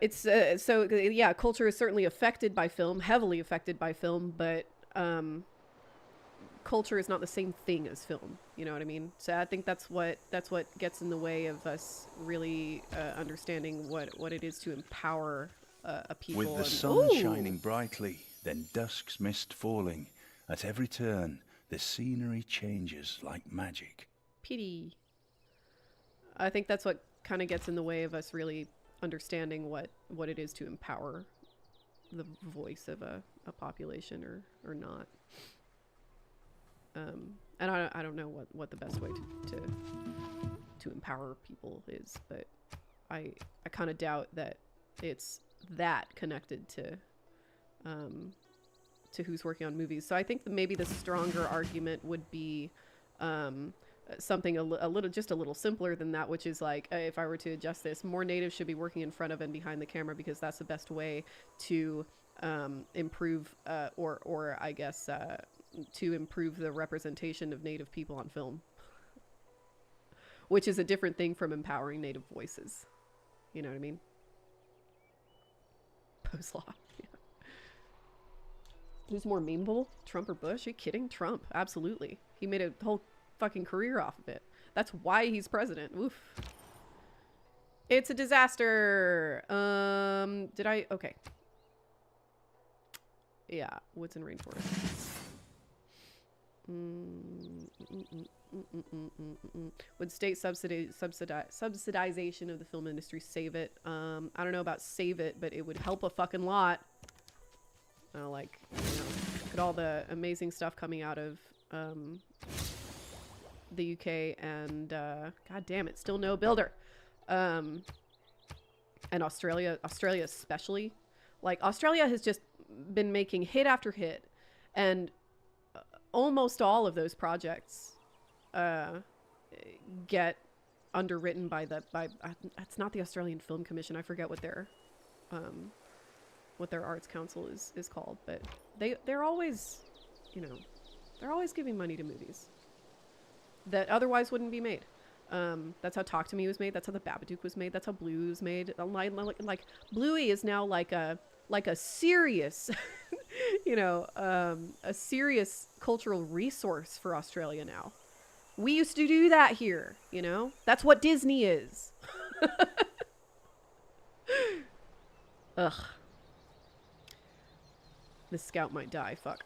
[SPEAKER 1] It's so yeah, culture is certainly affected by film, heavily affected by film, but culture is not the same thing as film. You know what I mean? So I think that's what gets in the way of us really understanding what it is to empower a people.
[SPEAKER 3] With the sun shining brightly, then dusk's mist falling, at every turn the scenery changes like magic.
[SPEAKER 1] Pity. I think that's what kind of gets in the way of us really understanding what it is to empower the voice of a population or not. And I don't know what the best way to empower people is, but I kind of doubt that it's that connected to who's working on movies. So I think that maybe the stronger argument would be something a little simpler than that, which is like, if I were to adjust this, more natives should be working in front of and behind the camera, because that's the best way to improve or I guess to improve the representation of native people on film, which is a different thing from empowering native voices. You know what I mean? Post-law. Yeah. Who's more memeable, Trump or Bush? Are you kidding? Trump, absolutely. He made a whole fucking career off of it. That's why he's president. Oof. It's a disaster. Okay. Yeah, woods and rainforest. Would state subsidization of the film industry save it? I don't know about save it, but it would help a fucking lot. Like, you know, look at all the amazing stuff coming out of the UK and god damn it, still no builder. And Australia especially. Like, Australia has just been making hit after hit, and almost all of those projects get underwritten by it's not the Australian Film Commission. I forget what their arts council is called, but they're always, you know, they're always giving money to movies that otherwise wouldn't be made. That's how Talk to Me was made. That's how The Babadook was made. That's how Bluey was made. Like Bluey is now like a serious, you know, a serious cultural resource for Australia now. We used to do that here, you know? That's what Disney is. Ugh. This scout might die. Fuck.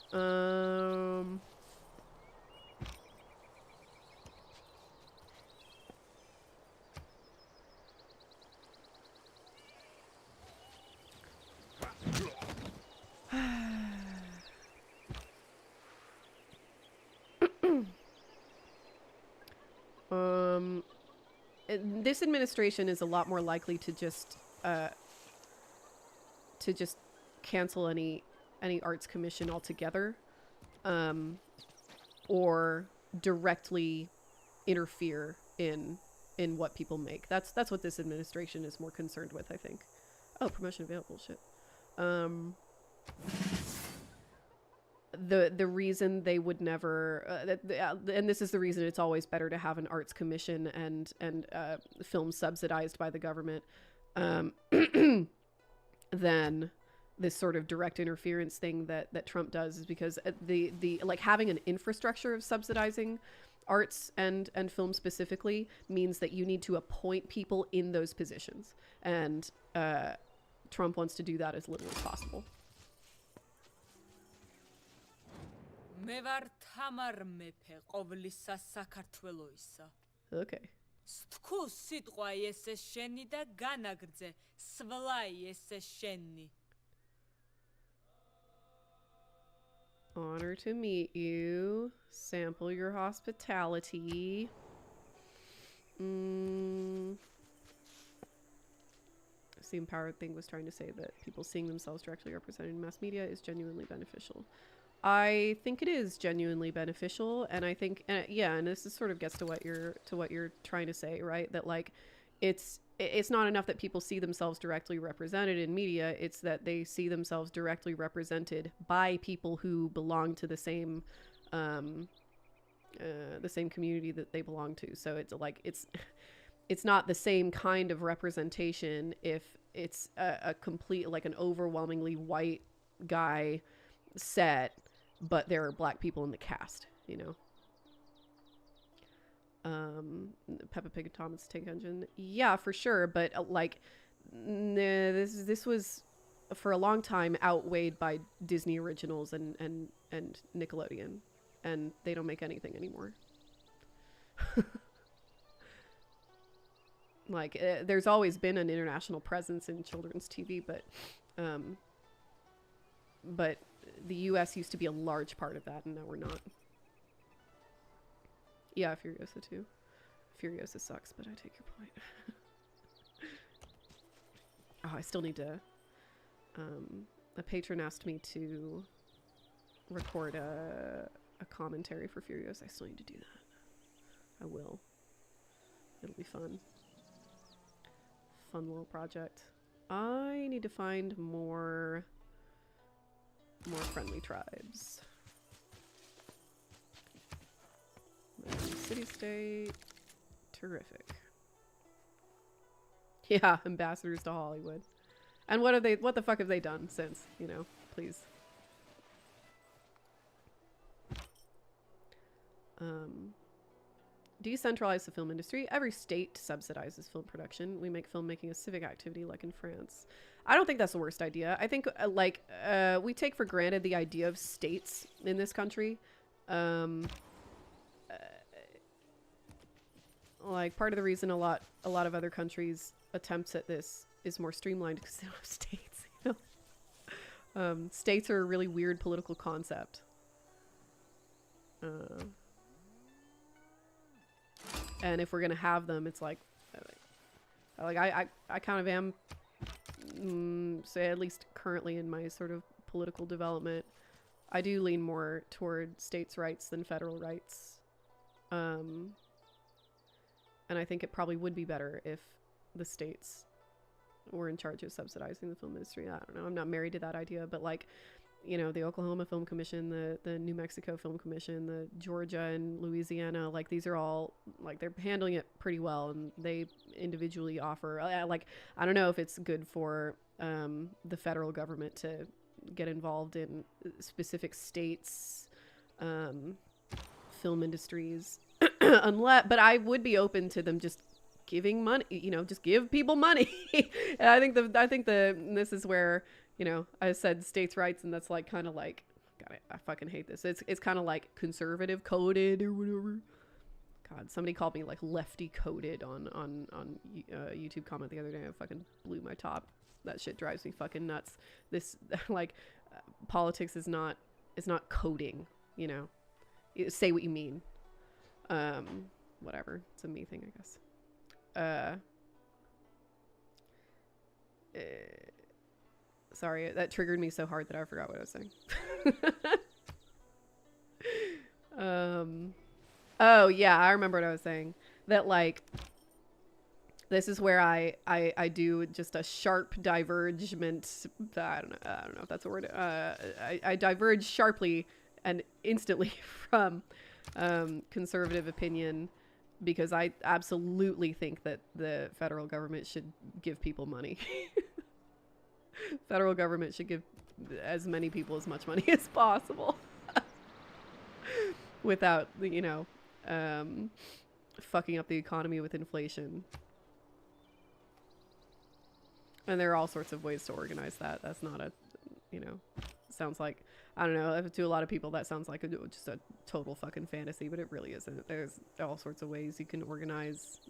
[SPEAKER 1] This administration is a lot more likely to just cancel any arts commission altogether, or directly interfere in what people make. That's what this administration is more concerned with, I think. Oh, promotion available. Shit. The reason they would never and this is the reason it's always better to have an arts commission and films subsidized by the government than this sort of direct interference thing that Trump does, is because the like having an infrastructure of subsidizing arts and film specifically means that you need to appoint people in those positions, and Trump wants to do that as little as possible.
[SPEAKER 5] მე ვარ თამარ მეფე ყოვლისა საქართველოისა.
[SPEAKER 1] Okay.
[SPEAKER 5] სთქუ სიტყვა ესე შენი და განაგრძე სვლაი ესე შენი.
[SPEAKER 1] Honor to meet you. Sample your hospitality. The empowered thing was trying to say that people seeing themselves directly represented in mass media is genuinely beneficial. I think it is genuinely beneficial, and I think, yeah, and this is sort of gets to what you're trying to say, right? That like, it's not enough that people see themselves directly represented in media. It's that they see themselves directly represented by people who belong to the same community that they belong to. So it's like it's not the same kind of representation if it's a complete, like an overwhelmingly white guy set, but there are black people in the cast, you know. Peppa Pig and Thomas the Tank Engine, yeah, for sure, but like this was for a long time outweighed by Disney originals and Nickelodeon, and they don't make anything anymore. Like there's always been an international presence in children's TV, but the US used to be a large part of that, and now we're not. Yeah, Furiosa too. Furiosa sucks, but I take your point. Oh, I still need to... a patron asked me to record a commentary for Furiosa. I still need to do that. I will. It'll be fun. Fun little project. I need to find more friendly tribes. City-state. Terrific. Yeah, ambassadors to Hollywood. And what the fuck have they done since, you know, please. Decentralize the film industry. Every state subsidizes film production. We make filmmaking a civic activity like in France. I don't think that's the worst idea. I think we take for granted the idea of states in this country. Like part of the reason a lot of other countries' attempts at this is more streamlined because they don't have states, you know. States are a really weird political concept. And if we're gonna have them, it's like I kind of am, say at least currently in my sort of political development, I do lean more toward states' rights than federal rights. And I think it probably would be better if the states were in charge of subsidizing the film industry. I don't know. I'm not married to that idea, but like, you know, the Oklahoma Film Commission, the New Mexico Film Commission, the Georgia and Louisiana, like these are all like they're handling it pretty well, and they individually offer like I don't know if it's good for the federal government to get involved in specific states' film industries. But I would be open to them just giving money, you know, just give people money. And I think this is where, you know, I said states' rights, and that's like kind of like, God, I fucking hate this. It's kind of like conservative coded or whatever. God, somebody called me like lefty coded on YouTube comment the other day. I fucking blew my top. That shit drives me fucking nuts. This like politics is not coding, you know. Say what you mean. Whatever. It's a me thing, I guess. Sorry, that triggered me so hard that I forgot what I was saying. Oh yeah, I remember what I was saying. That like, this is where I do just a sharp divergement. I don't know if that's a word. I diverge sharply and instantly from conservative opinion, because I absolutely think that the federal government should give people money. Federal government should give as many people as much money as possible without, you know, fucking up the economy with inflation. And there are all sorts of ways to organize that. That's not a, you know, sounds like, I don't know, to a lot of people that sounds like just a total fucking fantasy, but it really isn't. There's all sorts of ways you can organize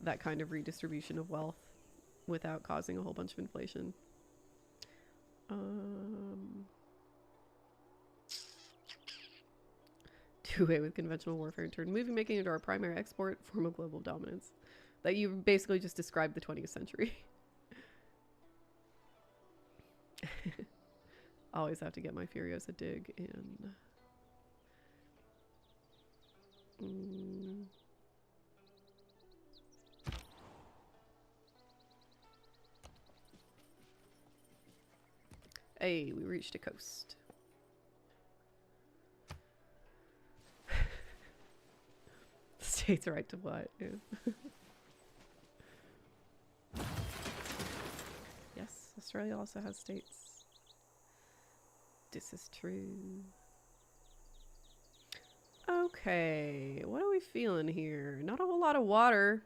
[SPEAKER 1] that kind of redistribution of wealth without causing a whole bunch of inflation. Do away with conventional warfare and turn movie making into our primary export form of global dominance. That you basically just described the 20th century. Always have to get my Furiosa dig in. Hey, we reached a coast. States' right to what? Yeah. Yes, Australia also has states. This is true. Okay, what are we feeling here? Not a whole lot of water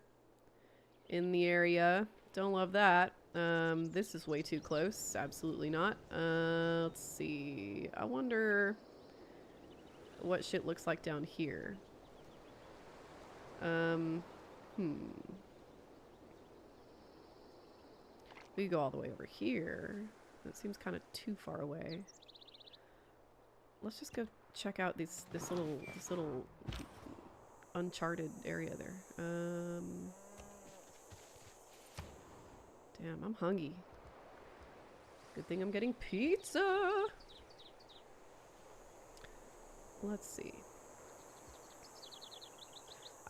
[SPEAKER 1] in the area. Don't love that. This is way too close. Absolutely not. Let's see. I wonder what shit looks like down here. We could go all the way over here. That seems kind of too far away. Let's just go check out this little uncharted area there. Damn, I'm hungry. Good thing I'm getting pizza. Let's see.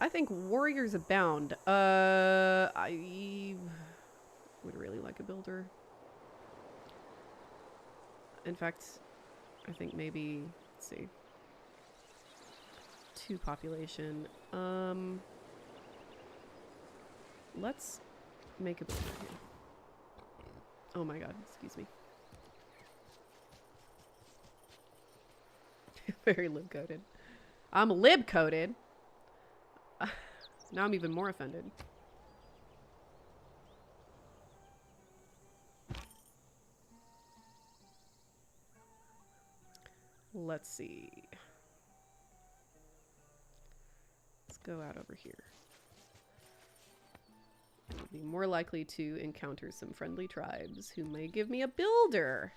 [SPEAKER 1] I think warriors abound. I would really like a builder. In fact, I think maybe, let's see. 2 population. Let's make a builder here. Oh my god, excuse me. Very lib-coded. I'm lib-coded. Now I'm even more offended. Let's see. Let's go out over here. I'll be more likely to encounter some friendly tribes who may give me a builder.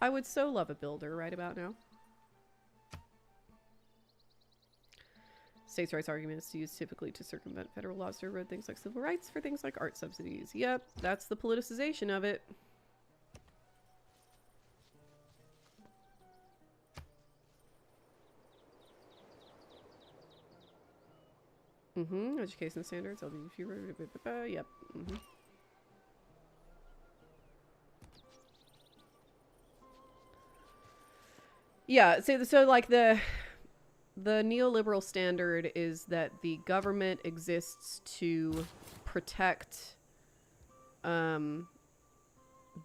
[SPEAKER 1] I would so love a builder right about now. States' rights arguments used typically to circumvent federal laws to erode things like civil rights for things like art subsidies. Yep, that's the politicization of it. Education standards. I'll be fewer. Yep. Yeah. So like the neoliberal standard is that the government exists to protect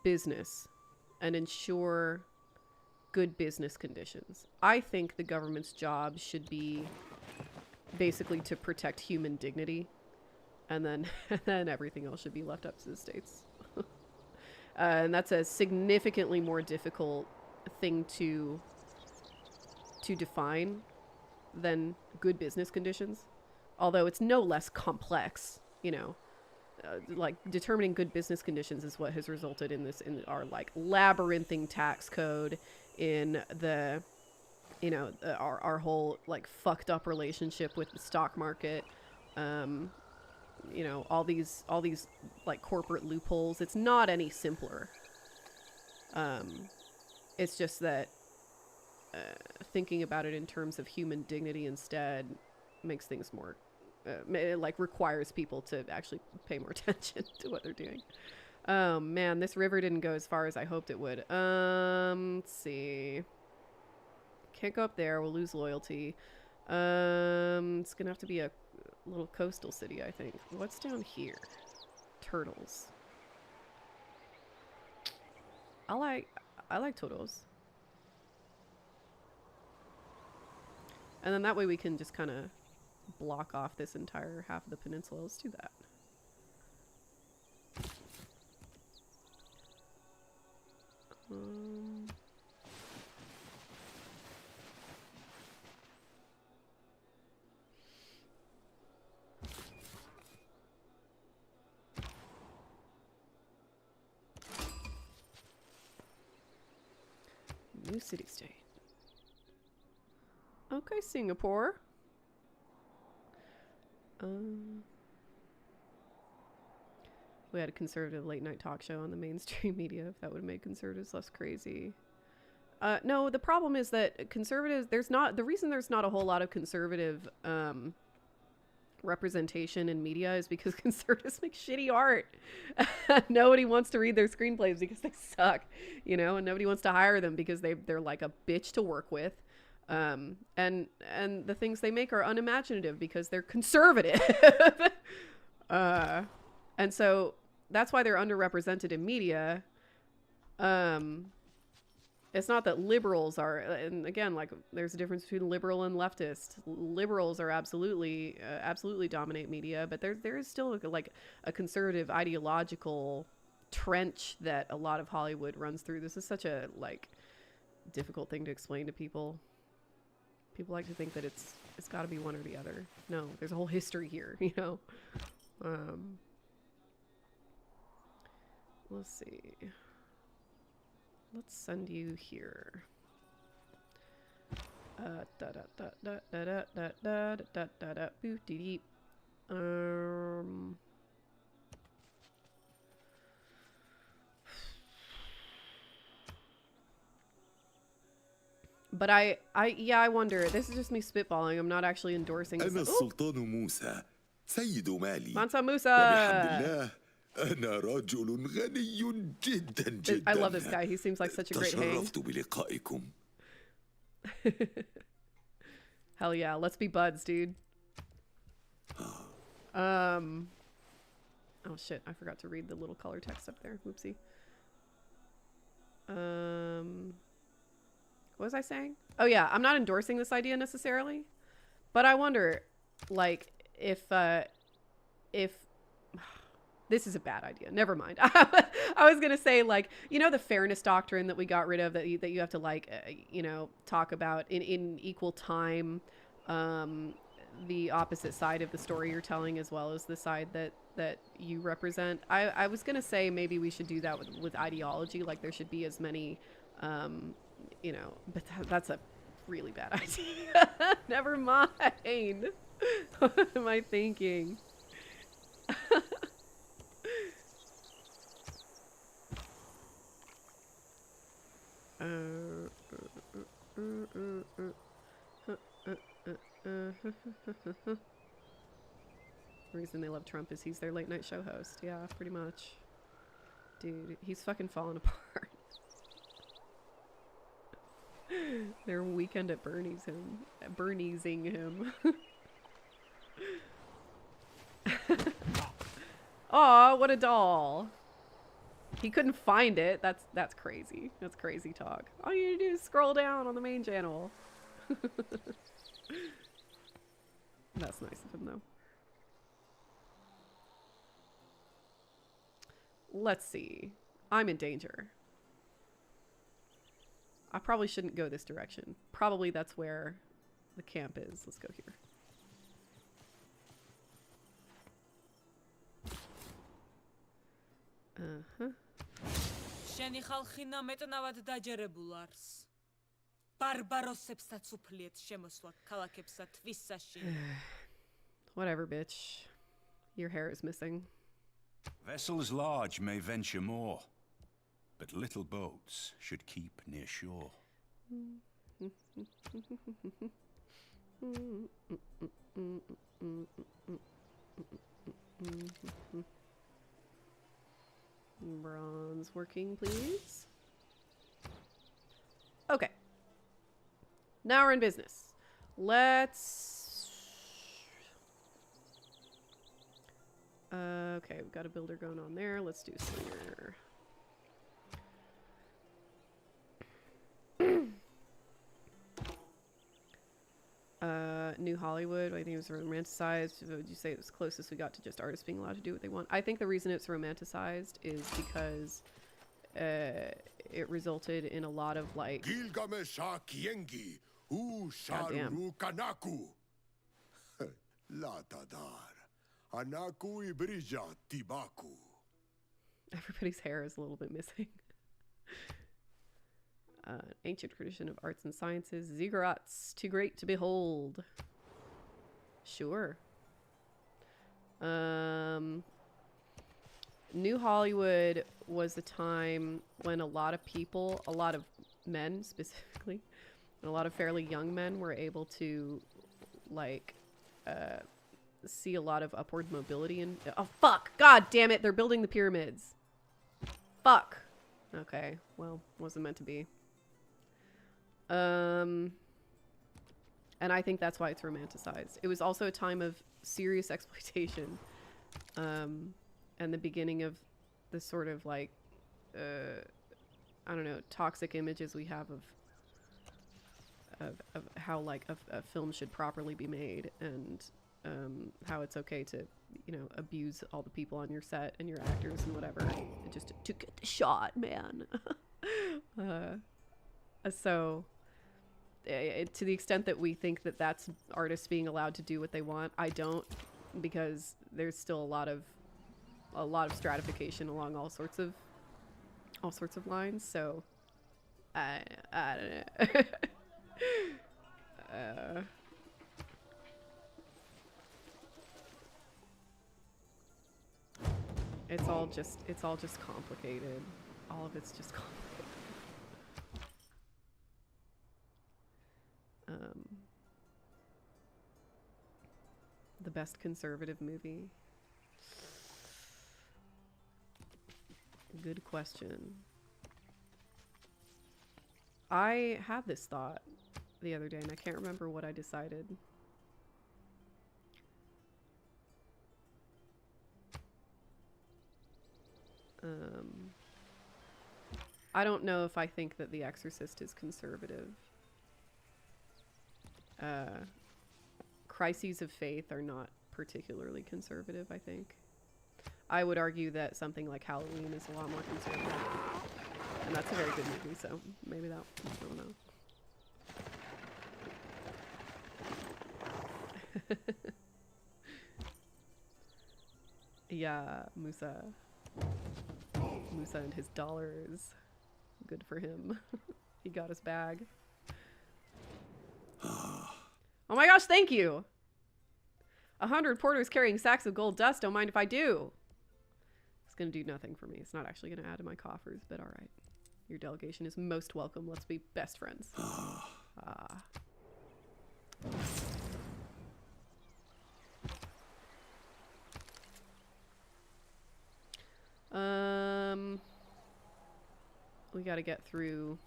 [SPEAKER 1] business and ensure good business conditions. I think the government's job should be basically to protect human dignity, and then everything else should be left up to the states. And that's a significantly more difficult thing to define than good business conditions, although it's no less complex. You know, like determining good business conditions is what has resulted in this, in our like labyrinthine tax code, in the, you know, our whole like fucked up relationship with the stock market, you know, all these like corporate loopholes. It's not any simpler. It's just that thinking about it in terms of human dignity instead makes things more, it like requires people to actually pay more attention to what they're doing. Oh man, this river didn't go as far as I hoped it would. Let's see. Can't go up there. We'll lose loyalty. It's gonna have to be a little coastal city, I think. What's down here? Turtles. I like turtles. And then that way we can just kind of block off this entire half of the peninsula. Let's do that. New city-state. Okay, Singapore. We had a conservative late-night talk show on the mainstream media, if that would have made conservatives less crazy. No, the problem is that conservatives, the reason there's not a whole lot of conservative representation in media is because conservatives make shitty art. Nobody wants to read their screenplays because they suck, you know, and nobody wants to hire them because they're like a bitch to work with. And the things they make are unimaginative because they're conservative. And so that's why they're underrepresented in media. It's not that liberals are, and again, like there's a difference between liberal and leftist. Liberals are absolutely dominate media, but there is still like a conservative ideological trench that a lot of Hollywood runs through. This is such a like difficult thing to explain to people. People like to think that it's got to be one or the other. No, there's a whole history here, you know. Let's see. Let's send you here. But I wonder. This is just me spitballing. I'm not actually endorsing this.
[SPEAKER 6] أنا السلطان موسى سيد مالي
[SPEAKER 1] Mansa Musa.
[SPEAKER 6] وبحمد الله أنا رجل غني جدا جدا.
[SPEAKER 1] I love this guy. He seems like such a great hang.
[SPEAKER 6] تشرفت بلقائكم.
[SPEAKER 1] Hell yeah, let's be buds, dude. Oh shit, I forgot to read the little color text up there. Whoopsie. What was I saying? Oh yeah, I'm not endorsing this idea necessarily, but I wonder, like, if this is a bad idea. Never mind. I was gonna say, like, you know, the fairness doctrine that we got rid of, that you have to like, you know, talk about in equal time, the opposite side of the story you're telling as well as the side that you represent. I was gonna say maybe we should do that with ideology. Like there should be as many, you know, but that's a really bad idea. Never mind. What am I thinking? The reason they love Trump is he's their late night show host. Yeah, pretty much. Dude, he's fucking falling apart. They're weekend at Bernie'sing him. Aw, what a doll. He couldn't find it. That's crazy. That's crazy talk. All you need to do is scroll down on the main channel. That's nice of him, though. Let's see. I'm in danger. I probably shouldn't go this direction. Probably that's where the camp is. Let's go here.
[SPEAKER 5] შენი ხალხი ნამეტნავად დაჯერებულ არს. ბარბაროსებსაც უფლიეთ შემოსვლა ქალაქებსა თვის საშინო.
[SPEAKER 1] Whatever, bitch. Your hair is missing.
[SPEAKER 3] Vessels large may venture more, but little boats should keep near shore. Bronze working, please. Okay. Now we're in business. Let's... okay, we've got a builder going on there. Let's do slinger.
[SPEAKER 1] Hollywood? I think it was romanticized. Would you say it was closest we got to just artists being allowed to do what they want? I think the reason it's romanticized is because it resulted in a lot of like.
[SPEAKER 6] Gilgamesha Kiengi, U
[SPEAKER 1] Goddamn.
[SPEAKER 6] Sharu Kanaku. La Tadar, Anaku Ibrija Tibaku.
[SPEAKER 1] Everybody's hair is a little bit missing. Ancient tradition of arts and sciences. Ziggurats, too great to behold. Sure. New Hollywood was a time when a lot of people, a lot of men specifically, and a lot of fairly young men were able to, like, see a lot of upward mobility in. Oh, fuck! God damn it! They're building the pyramids. Fuck! Okay, well, wasn't meant to be. And I think that's why it's romanticized. It was also a time of serious exploitation, and the beginning of the sort of like, I don't know, toxic images we have of how like a film should properly be made, and how it's okay to, you know, abuse all the people on your set and your actors and whatever, just to get the shot, man. So to the extent that we think that that's artists being allowed to do what they want, I don't, because there's still a lot of stratification along all sorts of lines. So I don't know. It's all just complicated. All of it's just complicated. The best conservative movie? Good question. I had this thought the other day and I can't remember what I decided. I don't know if I think that The Exorcist is conservative. Crises of faith are not particularly conservative, I think. I would argue that something like Halloween is a lot more conservative. And that's a very good movie, so maybe that, I don't know. Yeah, Musa and his dollars. Good for him. He got his bag. Oh my gosh, thank you! 100 porters carrying sacks of gold dust. Don't mind if I do. It's gonna do nothing for me. It's not actually gonna add to my coffers, but alright. Your delegation is most welcome. Let's be best friends. We gotta get through,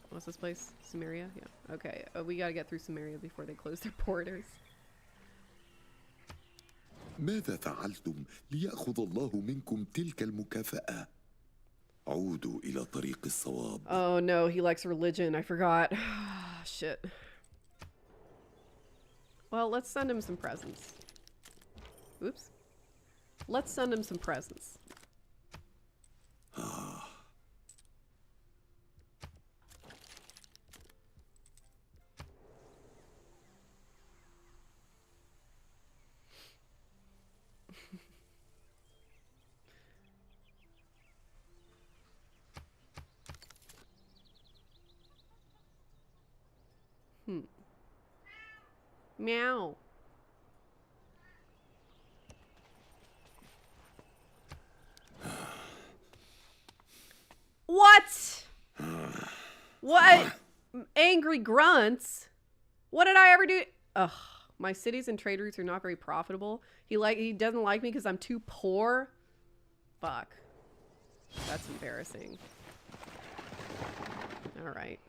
[SPEAKER 1] what's this place? Samaria? Yeah. Okay. We gotta get through Samaria before they close their borders.
[SPEAKER 6] ماذا فعلتم ليأخذ الله منكم تلك المكافأة؟ عودوا إلى طريق الصواب.
[SPEAKER 1] Oh no, he likes religion. I forgot. Shit. Well, let's send him some presents. Oops. Let's send him some presents. Meow. What? What? Angry grunts? What did I ever do? Ugh. My cities and trade routes are not very profitable. He doesn't like me because I'm too poor. Fuck. That's embarrassing. All right.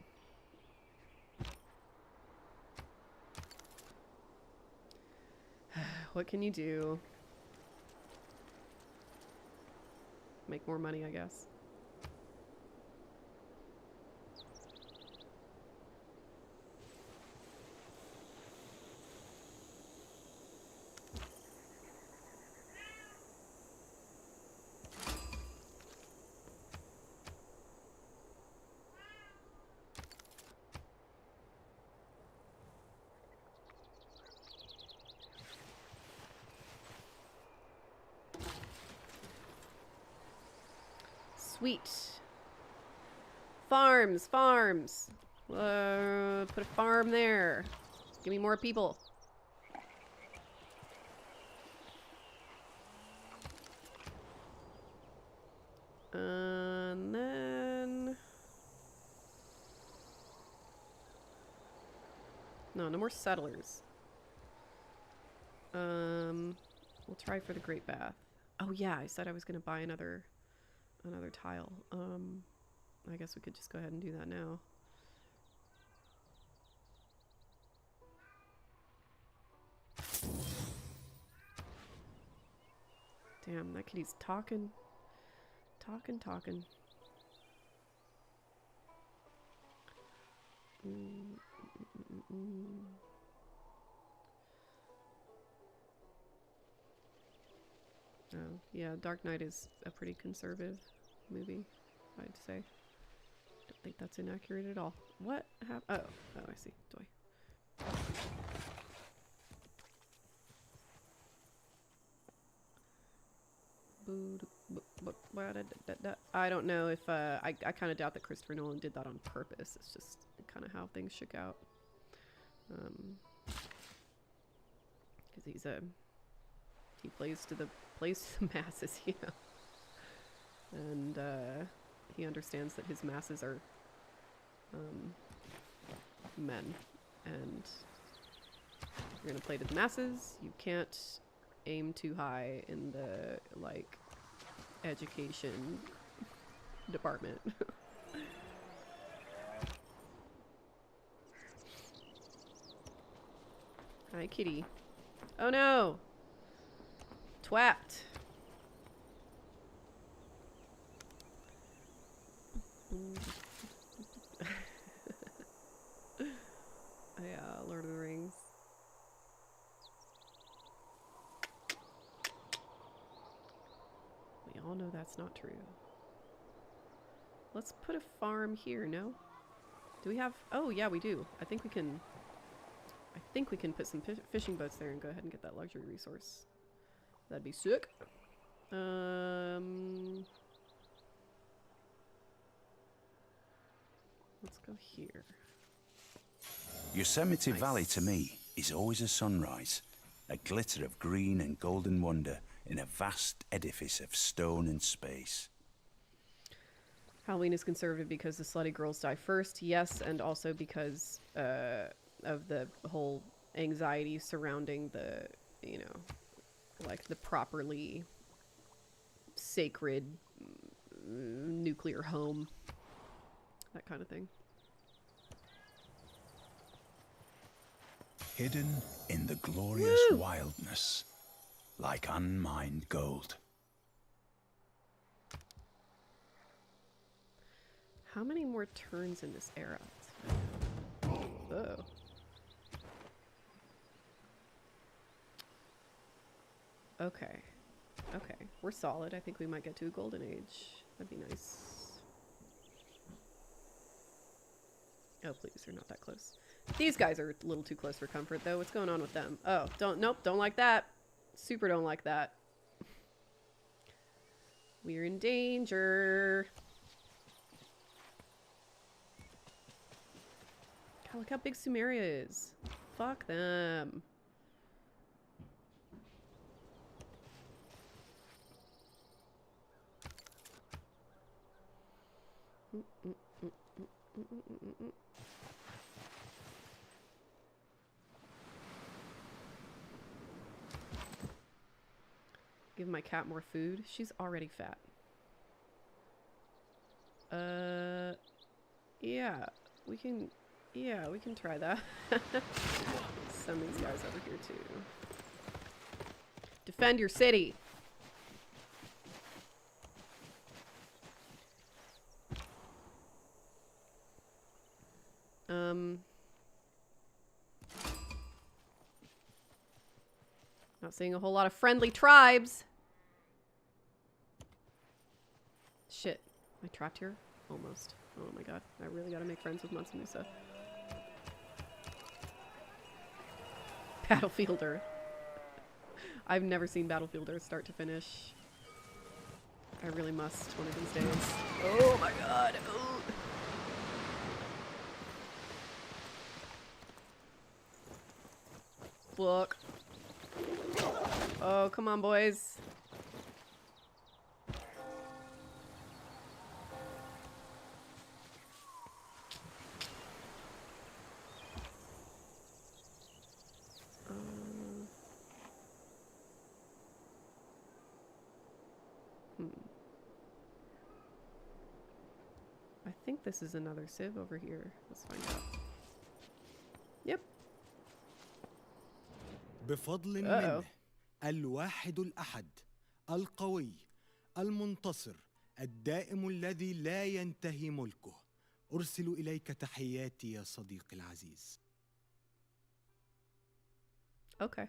[SPEAKER 1] What can you do? Make more money, I guess. Sweet. Farms, farms. Put a farm there. Give me more people. And then... No, no more settlers. We'll try for the Great Bath. Oh yeah, I said I was gonna buy another tile. I guess we could just go ahead and do that now. Damn, that kitty's talking. Talking. Oh, yeah, Dark Knight is a pretty conservative movie, I'd say. Don't think that's inaccurate at all. What happened? Oh, I see. Toy. I don't know if I kind of doubt that Christopher Nolan did that on purpose. It's just kind of how things shook out. Because he plays to the masses, you know, and he understands that his masses are men, and if you're gonna play to the masses, you can't aim too high in the like education department. Hi, kitty. Oh no! Twapped. Yeah, Lord of the Rings. We all know that's not true. Let's put a farm here, no? Do we have... Oh, yeah, we do. I think we can put some fishing boats there and go ahead and get that luxury resource. That'd be sick. Let's go here.
[SPEAKER 3] Yosemite Valley to me is always a sunrise, a glitter of green and golden wonder in a vast edifice of stone and space.
[SPEAKER 1] Halloween is conservative because the slutty girls die first, yes, and also because of the whole anxiety surrounding the, you know, like the properly sacred nuclear home, that kind of thing.
[SPEAKER 3] Hidden in the glorious wildness, like unmined gold.
[SPEAKER 1] How many more turns in this era? Oh. Okay. Okay. We're solid. I think we might get to a golden age. That'd be nice. Oh, please. They're not that close. These guys are a little too close for comfort, though. What's going on with them? Oh, nope. Don't like that. Super don't like that. We're in danger. God, look how big Sumeria is. Fuck them. Give my cat more food. She's already fat. Yeah, we can try that. Send these guys over here too. Defend your city. Not seeing a whole lot of friendly tribes. Shit. Am I trapped here? Almost. Oh my god. I really gotta make friends with Mansa. Battlefielder. I've never seen Battlefielder start to finish. I really must one of these days. Oh my god. Oh. Look. Oh, come on, boys. I think this is another sieve over here. Let's find out. Yep.
[SPEAKER 7] بفضل
[SPEAKER 1] Uh-oh.
[SPEAKER 7] منه الواحد الأحد القوي المنتصر الدائم الذي لا ينتهي ملكه أرسل إليك تحياتي يا صديقي العزيز.
[SPEAKER 1] Okay.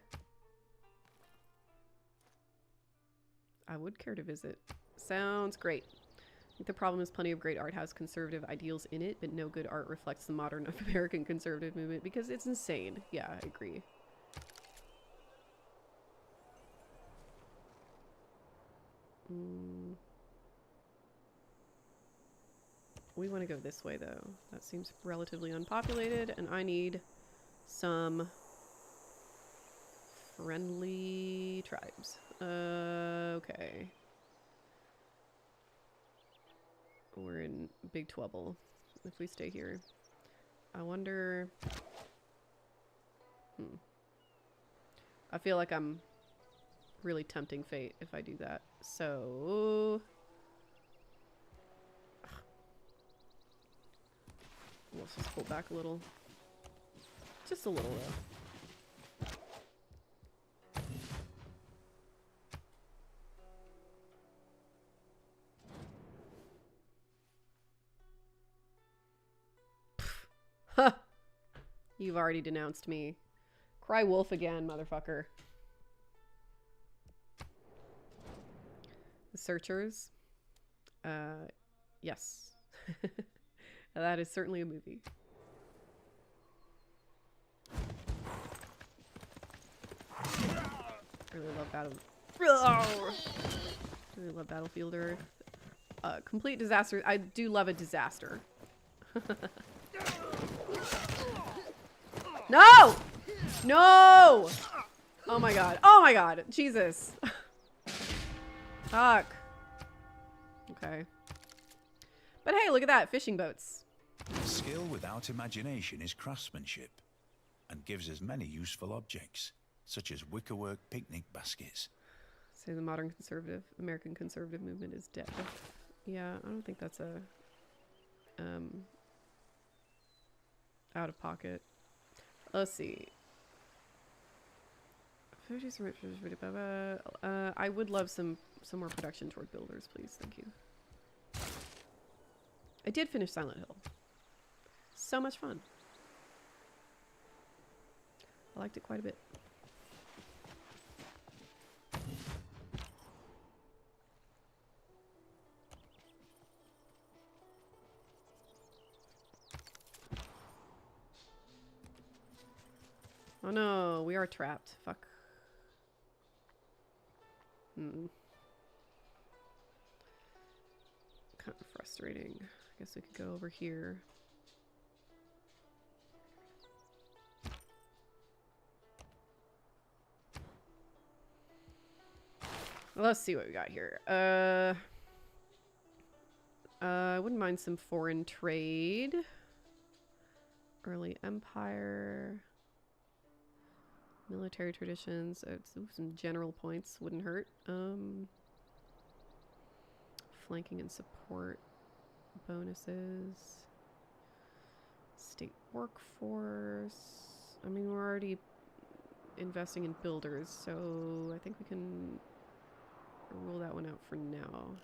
[SPEAKER 1] I would care to visit. Sounds great. I think the problem is plenty of great art has conservative ideals in it, but no good art reflects the modern American conservative movement because it's insane. Yeah, I agree. We want to go this way, though. That seems relatively unpopulated, and I need some friendly tribes. Okay. We're in big trouble if we stay here. I wonder... I feel like I'm really tempting fate if I do that. So... Let's just pull back a little. Just a little, though. Huh! You've already denounced me. Cry wolf again, motherfucker. The Searchers. Yes. That is certainly a movie. Really love Battlefield Earth. Complete disaster. I do love a disaster. No! No! Oh my god. Oh my god. Jesus. Fuck. Okay. But hey, look at that. Fishing boats.
[SPEAKER 3] Skill without imagination is craftsmanship and gives us many useful objects, such as wickerwork picnic baskets.
[SPEAKER 1] Say the modern conservative, American conservative movement is dead. Yeah, I don't think that's a out of pocket. Let's see. I would love some more production toward builders, please. Thank you. I did finish Silent Hill. So much fun. I liked it quite a bit. Oh no, we are trapped. Fuck. Kind of frustrating. I guess we could go over here. Well, let's see what we got here. I wouldn't mind some foreign trade. Early Empire. Military traditions. Some general points wouldn't hurt. Flanking and support bonuses. State workforce. I mean, we're already investing in builders, so I think we can rule that one out for now.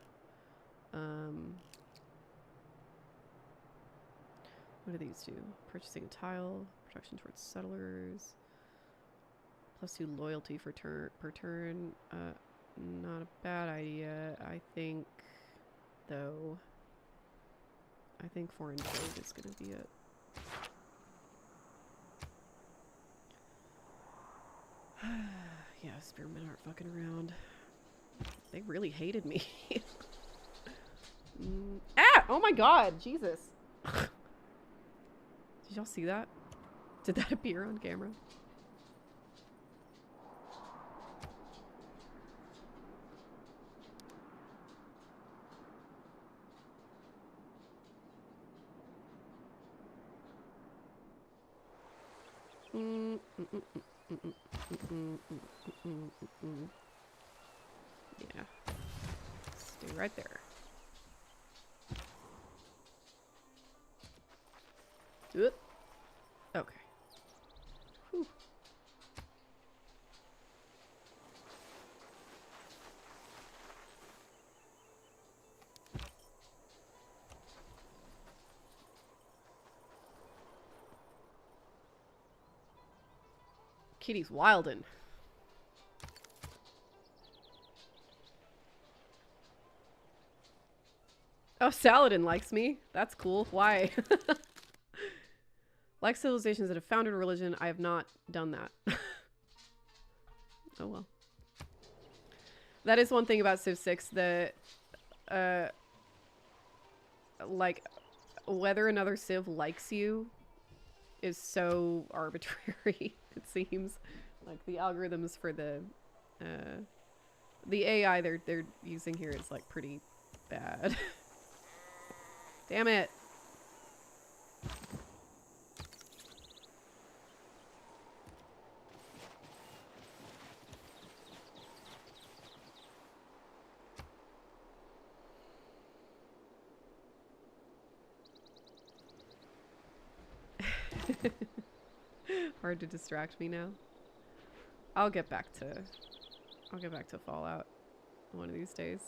[SPEAKER 1] What do these do? Purchasing a tile, protection towards settlers, +2 loyalty for per turn. Not a bad idea. I think, though, I think foreign trade is going to be it. Yeah, spearmen aren't fucking around. They really hated me. Ah! Oh my god, Jesus. Did y'all see that? Did that appear on camera? Yeah. Stay right there. Oop. Okay. Whew. Kitty's wildin'. Oh, Saladin likes me. That's cool. Why? Like civilizations that have founded a religion, I have not done that. Oh well. That is one thing about Civ 6 that, like, whether another Civ likes you is so arbitrary, it seems. Like, the algorithms for the AI they're using here is, like, pretty bad. Damn it. Hard to distract me now. I'll get back to Fallout one of these days.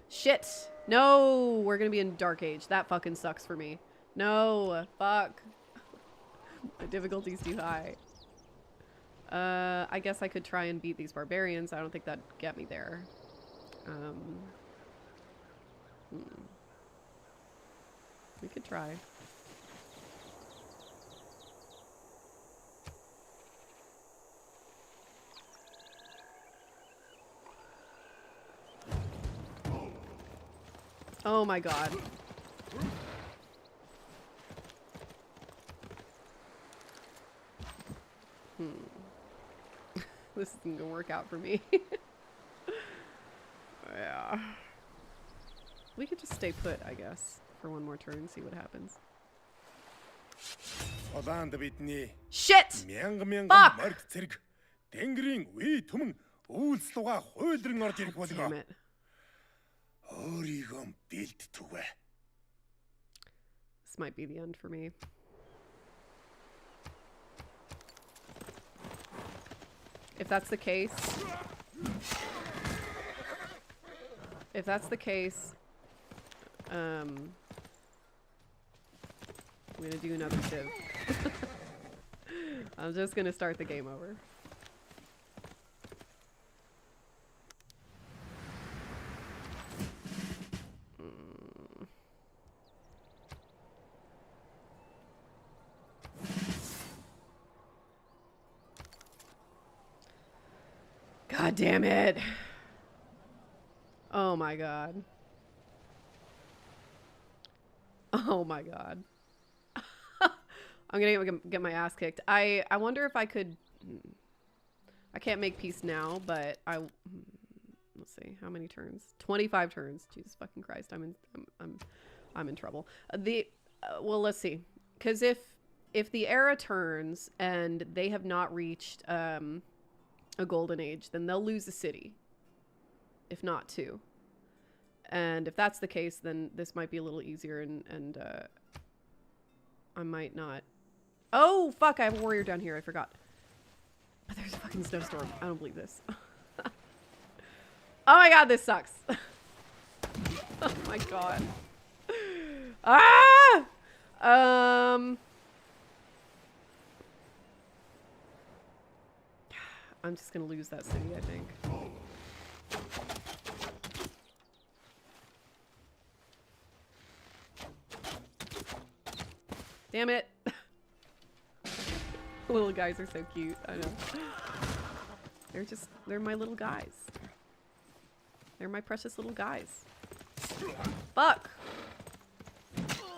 [SPEAKER 1] Shit! No! We're gonna be in Dark Age. That fucking sucks for me. No! Fuck. The difficulty's too high. I guess I could try and beat these barbarians. I don't think that'd get me there. We could try. Oh my god. This isn't gonna work out for me. Yeah. We could just stay put, I guess, for one more turn and see what happens. Shit! Fuck! Damn it. This might be the end for me. If that's the case, I'm gonna do another Civ. I'm just gonna start the game over. God damn it. Oh my god. Oh my god. I'm gonna get my ass kicked. I wonder if I could... I can't make peace now, but let's see, how many turns? 25 turns. Jesus fucking Christ, I'm in trouble. Well, let's see. Because if the era turns and they have not reached a golden age, then they'll lose a city, if not two. And if that's the case, then this might be a little easier, and I might not. Oh fuck! I have a warrior down here. I forgot. But there's a fucking snowstorm. I don't believe this. Oh my god, this sucks. Oh my god. Ah! I'm just gonna lose that city, I think. Damn it. Little guys are so cute, I know. They're my little guys. They're my precious little guys. Fuck!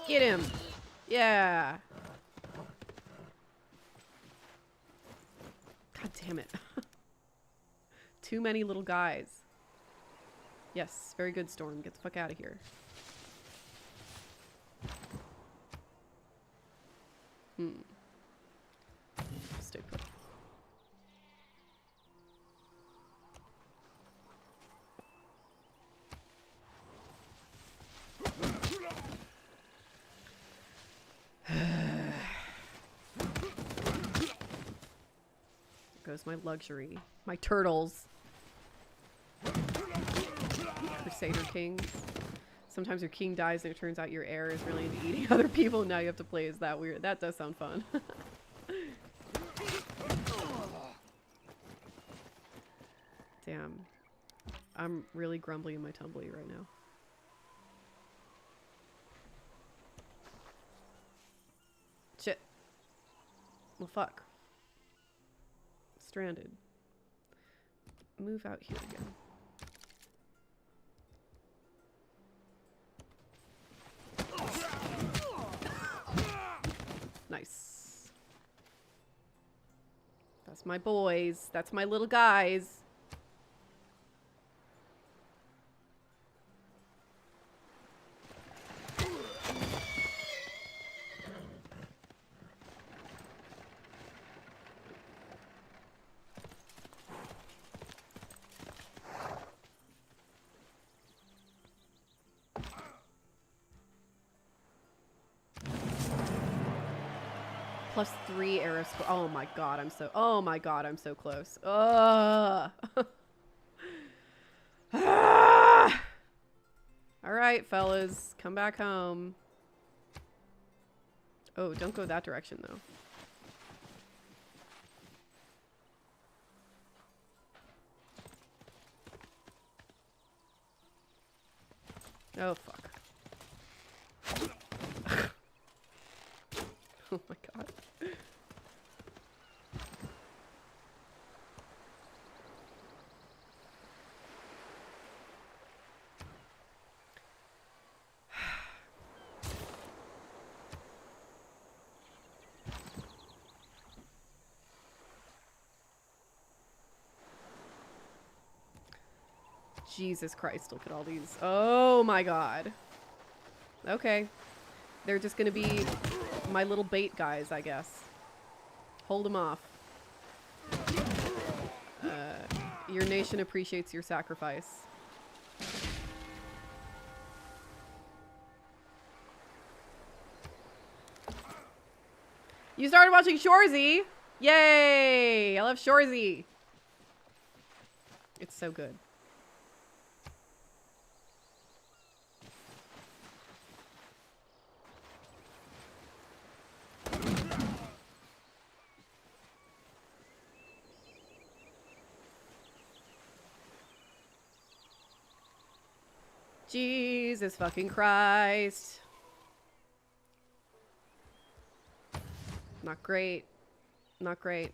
[SPEAKER 1] Get him! Yeah! God damn it. Too many little guys. Yes, very good, Storm. Get the fuck out of here. Stay put. There goes my luxury. My turtles. Crusader Kings. Sometimes your king dies and it turns out your heir is really into eating other people. Now you have to play as that weird. That does sound fun. Damn. I'm really grumbly in my tumbly right now. Shit. Well, fuck. Stranded. Move out here again. Nice. That's my boys. That's my little guys. +3 arrow score. Oh my god, I'm so close. Ugh. Ah! All right, fellas, come back home. Oh, don't go that direction though. Oh fuck. Oh my god. Jesus Christ, look at all these. Oh my god. Okay. They're just gonna be my little bait guys, I guess. Hold them off. Your nation appreciates your sacrifice. You started watching Shorzy! Yay! I love Shorzy! It's so good. Jesus fucking Christ. Not great. Not great.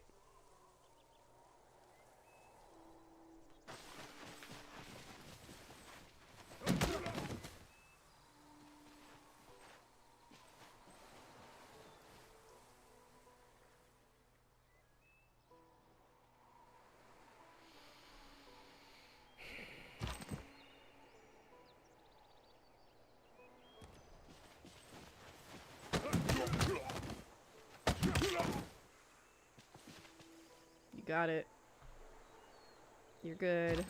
[SPEAKER 1] Got it. You're good.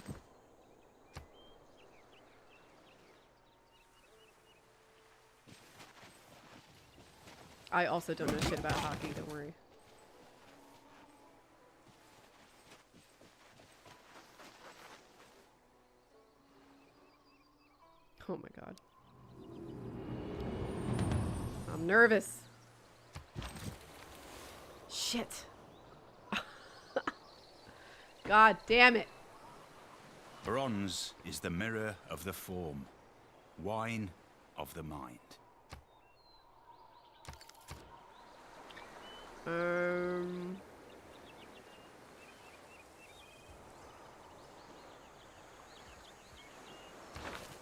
[SPEAKER 1] I also don't know shit about hockey, don't worry. Oh my god. I'm nervous. Shit. God damn it.
[SPEAKER 3] Bronze is the mirror of the form, wine of the mind.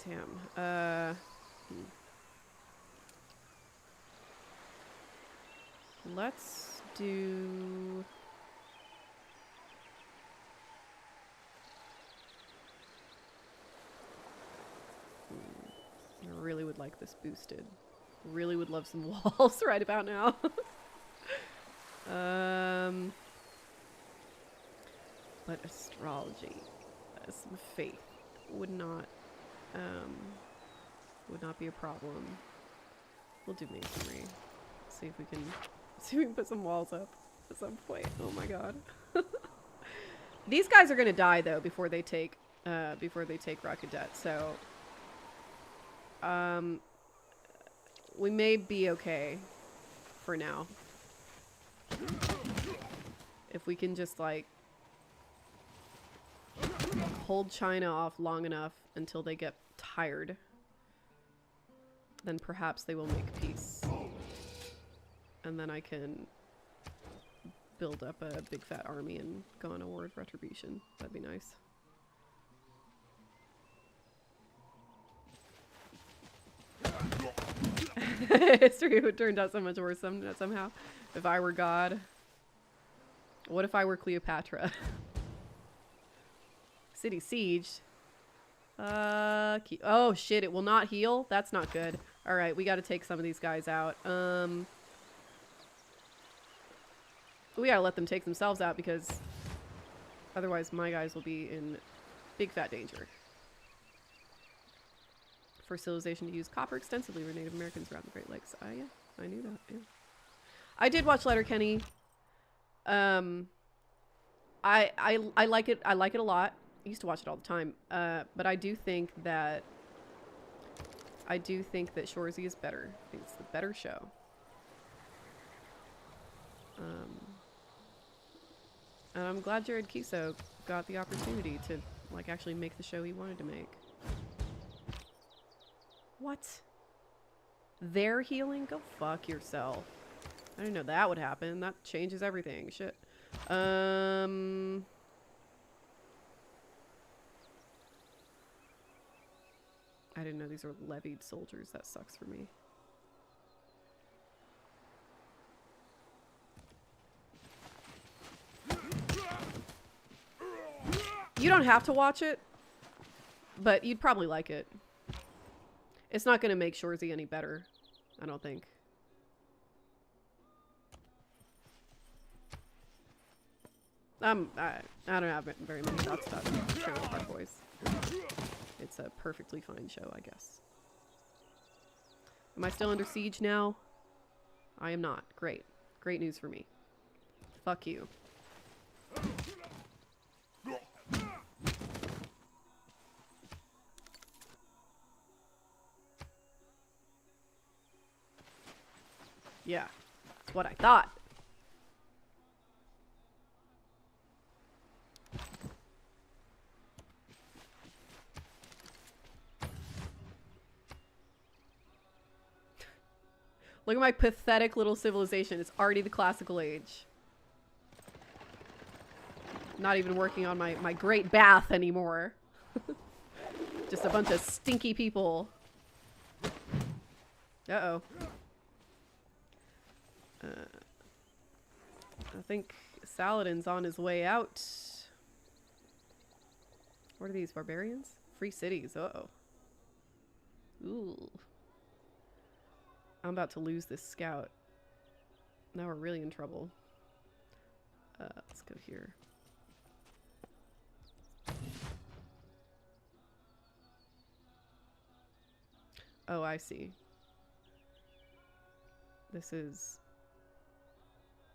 [SPEAKER 1] Damn. Let's do... I really would like this boosted. Really would love some walls right about now. But astrology, some faith would not be a problem. We'll do masonry. See if we can put some walls up at some point. Oh my god. These guys are gonna die though before they take Rakadet, so we may be okay for now. If we can just like hold China off long enough until they get tired, then perhaps they will make peace. And then I can build up a big fat army and go on a war of retribution. That'd be nice. History would turn out so much worse somehow. If I were God. What if I were Cleopatra? City sieged. Oh shit, it will not heal? That's not good. Alright, we gotta take some of these guys out. We gotta let them take themselves out because otherwise my guys will be in big fat danger. First civilization to use copper extensively were Native Americans around the Great Lakes. Yeah, I knew that. Yeah. I did watch Letterkenny. I like it. I like it a lot. I used to watch it all the time. But I do think that Shoresy is better. I think it's the better show. And I'm glad Jared Kiso got the opportunity to like actually make the show he wanted to make. What? They're healing? Go fuck yourself. I didn't know that would happen. That changes everything. Shit. I didn't know these were levied soldiers. That sucks for me. You don't have to watch it, but you'd probably like it. It's not going to make Shoresy any better, I don't think. I don't have very many thoughts about Trailer Park Boys. It's a perfectly fine show, I guess. Am I still under siege now? I am not. Great. Great news for me. Fuck you. Yeah, that's what I thought. Look at my pathetic little civilization. It's already the classical age. Not even working on my great bath anymore. Just a bunch of stinky people. Uh-oh. I think Saladin's on his way out. What are these, barbarians? Free cities, uh-oh. Ooh. I'm about to lose this scout. Now we're really in trouble. Let's go here. Oh, I see. This is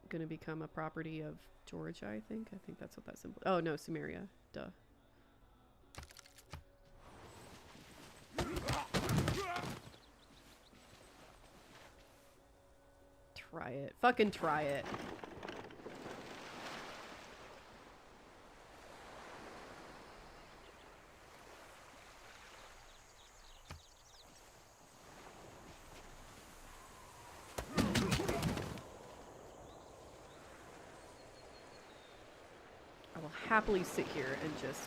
[SPEAKER 1] gonna become a property of Georgia, I think. I think that's what that symbol. Oh no, Sumeria. Duh. Try it. Fucking try it. I will happily sit here and just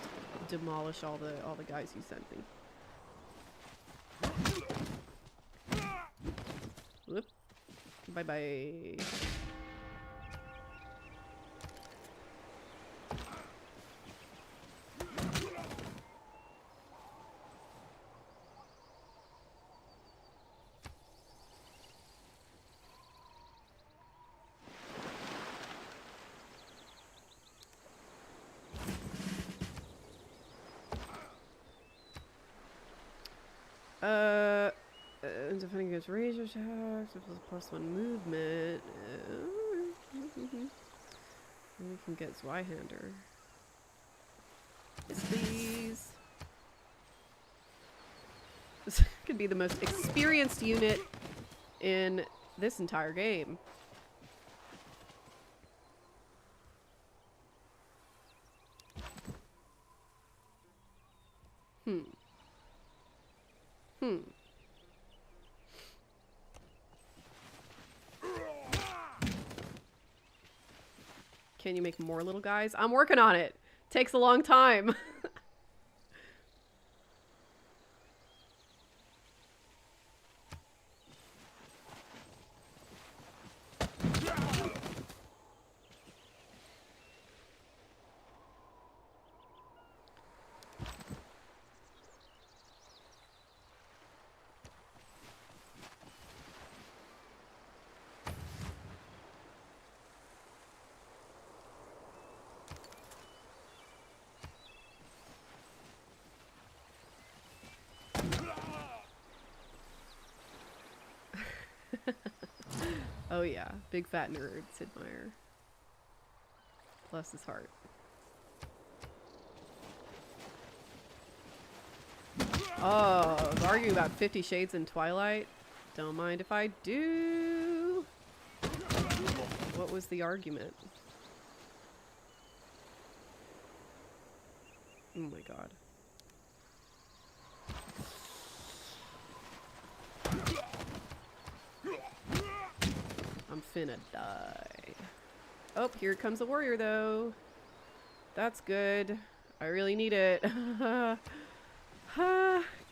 [SPEAKER 1] demolish all the guys you sent me. Bye-bye. Defending against range attacks, with +1 movement. And we can get Zweihander. Yes, please. This could be the most experienced unit in this entire game. Can you make more little guys? I'm working on it. Takes a long time. Oh yeah, big fat nerd, Sid Meier. Bless his heart. Oh, I was arguing about 50 Shades in Twilight. Don't mind if I do. What was the argument? Oh my god. I'm finna die. Oh, here comes a warrior though. That's good. I really need it.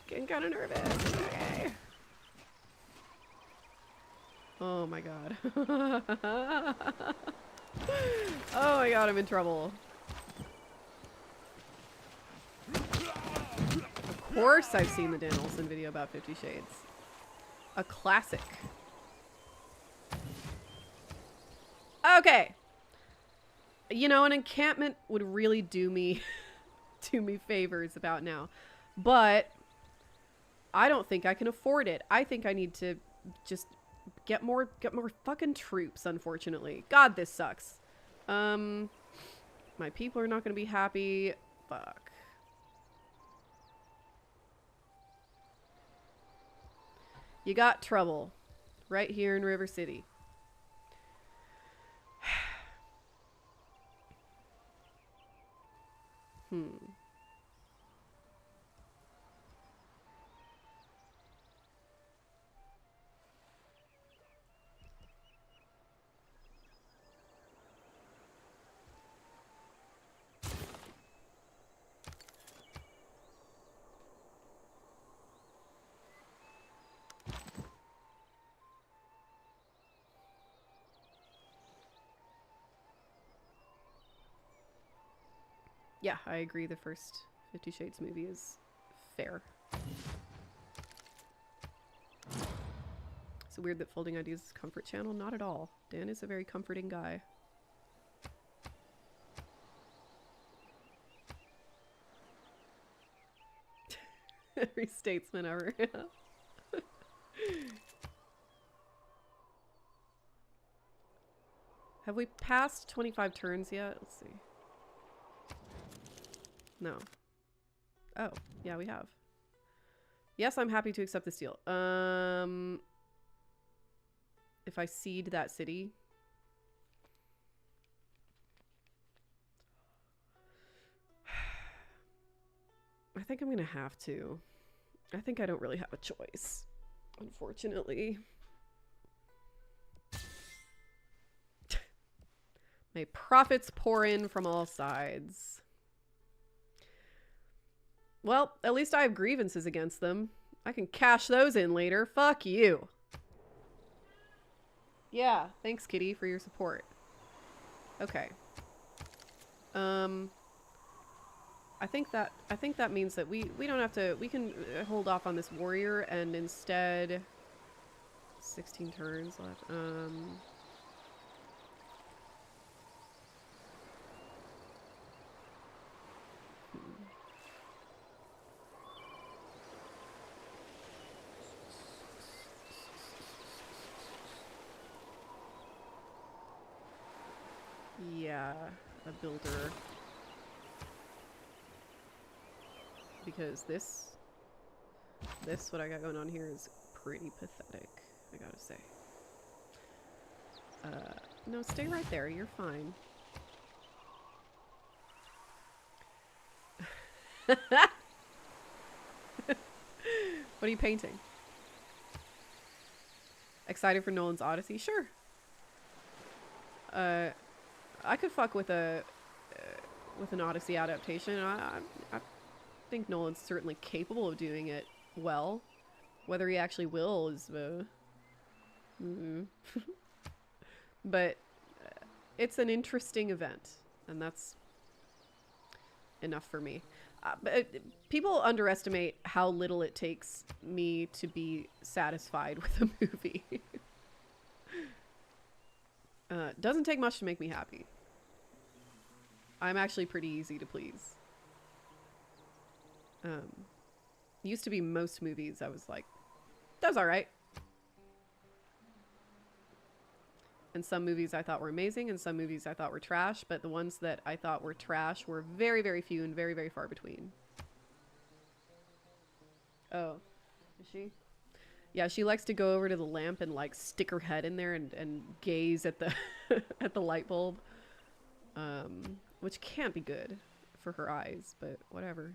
[SPEAKER 1] Getting kind of nervous. Okay. Oh my god. Oh my god, I'm in trouble. Of course I've seen the Dan Olsen video about 50 Shades. A classic. Okay. You know, an encampment would really do me favors about now. But I don't think I can afford it. I think I need to just get more fucking troops, unfortunately. God, this sucks. My people are not going to be happy. Fuck. You got trouble right here in River City. Yeah, I agree. The first 50 Shades movie is fair. It's weird that Folding Ideas is comfort channel. Not at all. Dan is a very comforting guy. Every statesman ever. Have we passed 25 turns yet? Let's see. No. Oh, yeah, we have. Yes, I'm happy to accept this deal. If I cede that city. I think I'm gonna have to. I think I don't really have a choice, unfortunately. May profits pour in from all sides. Well, at least I have grievances against them. I can cash those in later. Fuck you. Yeah, thanks, Kitty, for your support. Okay. I think that means that we don't have to. We can hold off on this warrior and instead 16 turns left. Yeah, a builder. Because this what I got going on here is pretty pathetic, I gotta say. No, stay right there, you're fine. What are you painting? Excited for Nolan's Odyssey? Sure. I could fuck with a with an Odyssey adaptation. I think Nolan's certainly capable of doing it well. Whether he actually will is but it's an interesting event, and that's enough for me. But people underestimate how little it takes me to be satisfied with a movie. Doesn't take much to make me happy. I'm actually pretty easy to please. Used to be most movies I was like, that was alright. And some movies I thought were amazing, and some movies I thought were trash, but the ones that I thought were trash were very, very few and very, very far between. Oh, is she? Yeah, she likes to go over to the lamp and like stick her head in there and gaze at the at the light bulb. Which can't be good for her eyes, but whatever.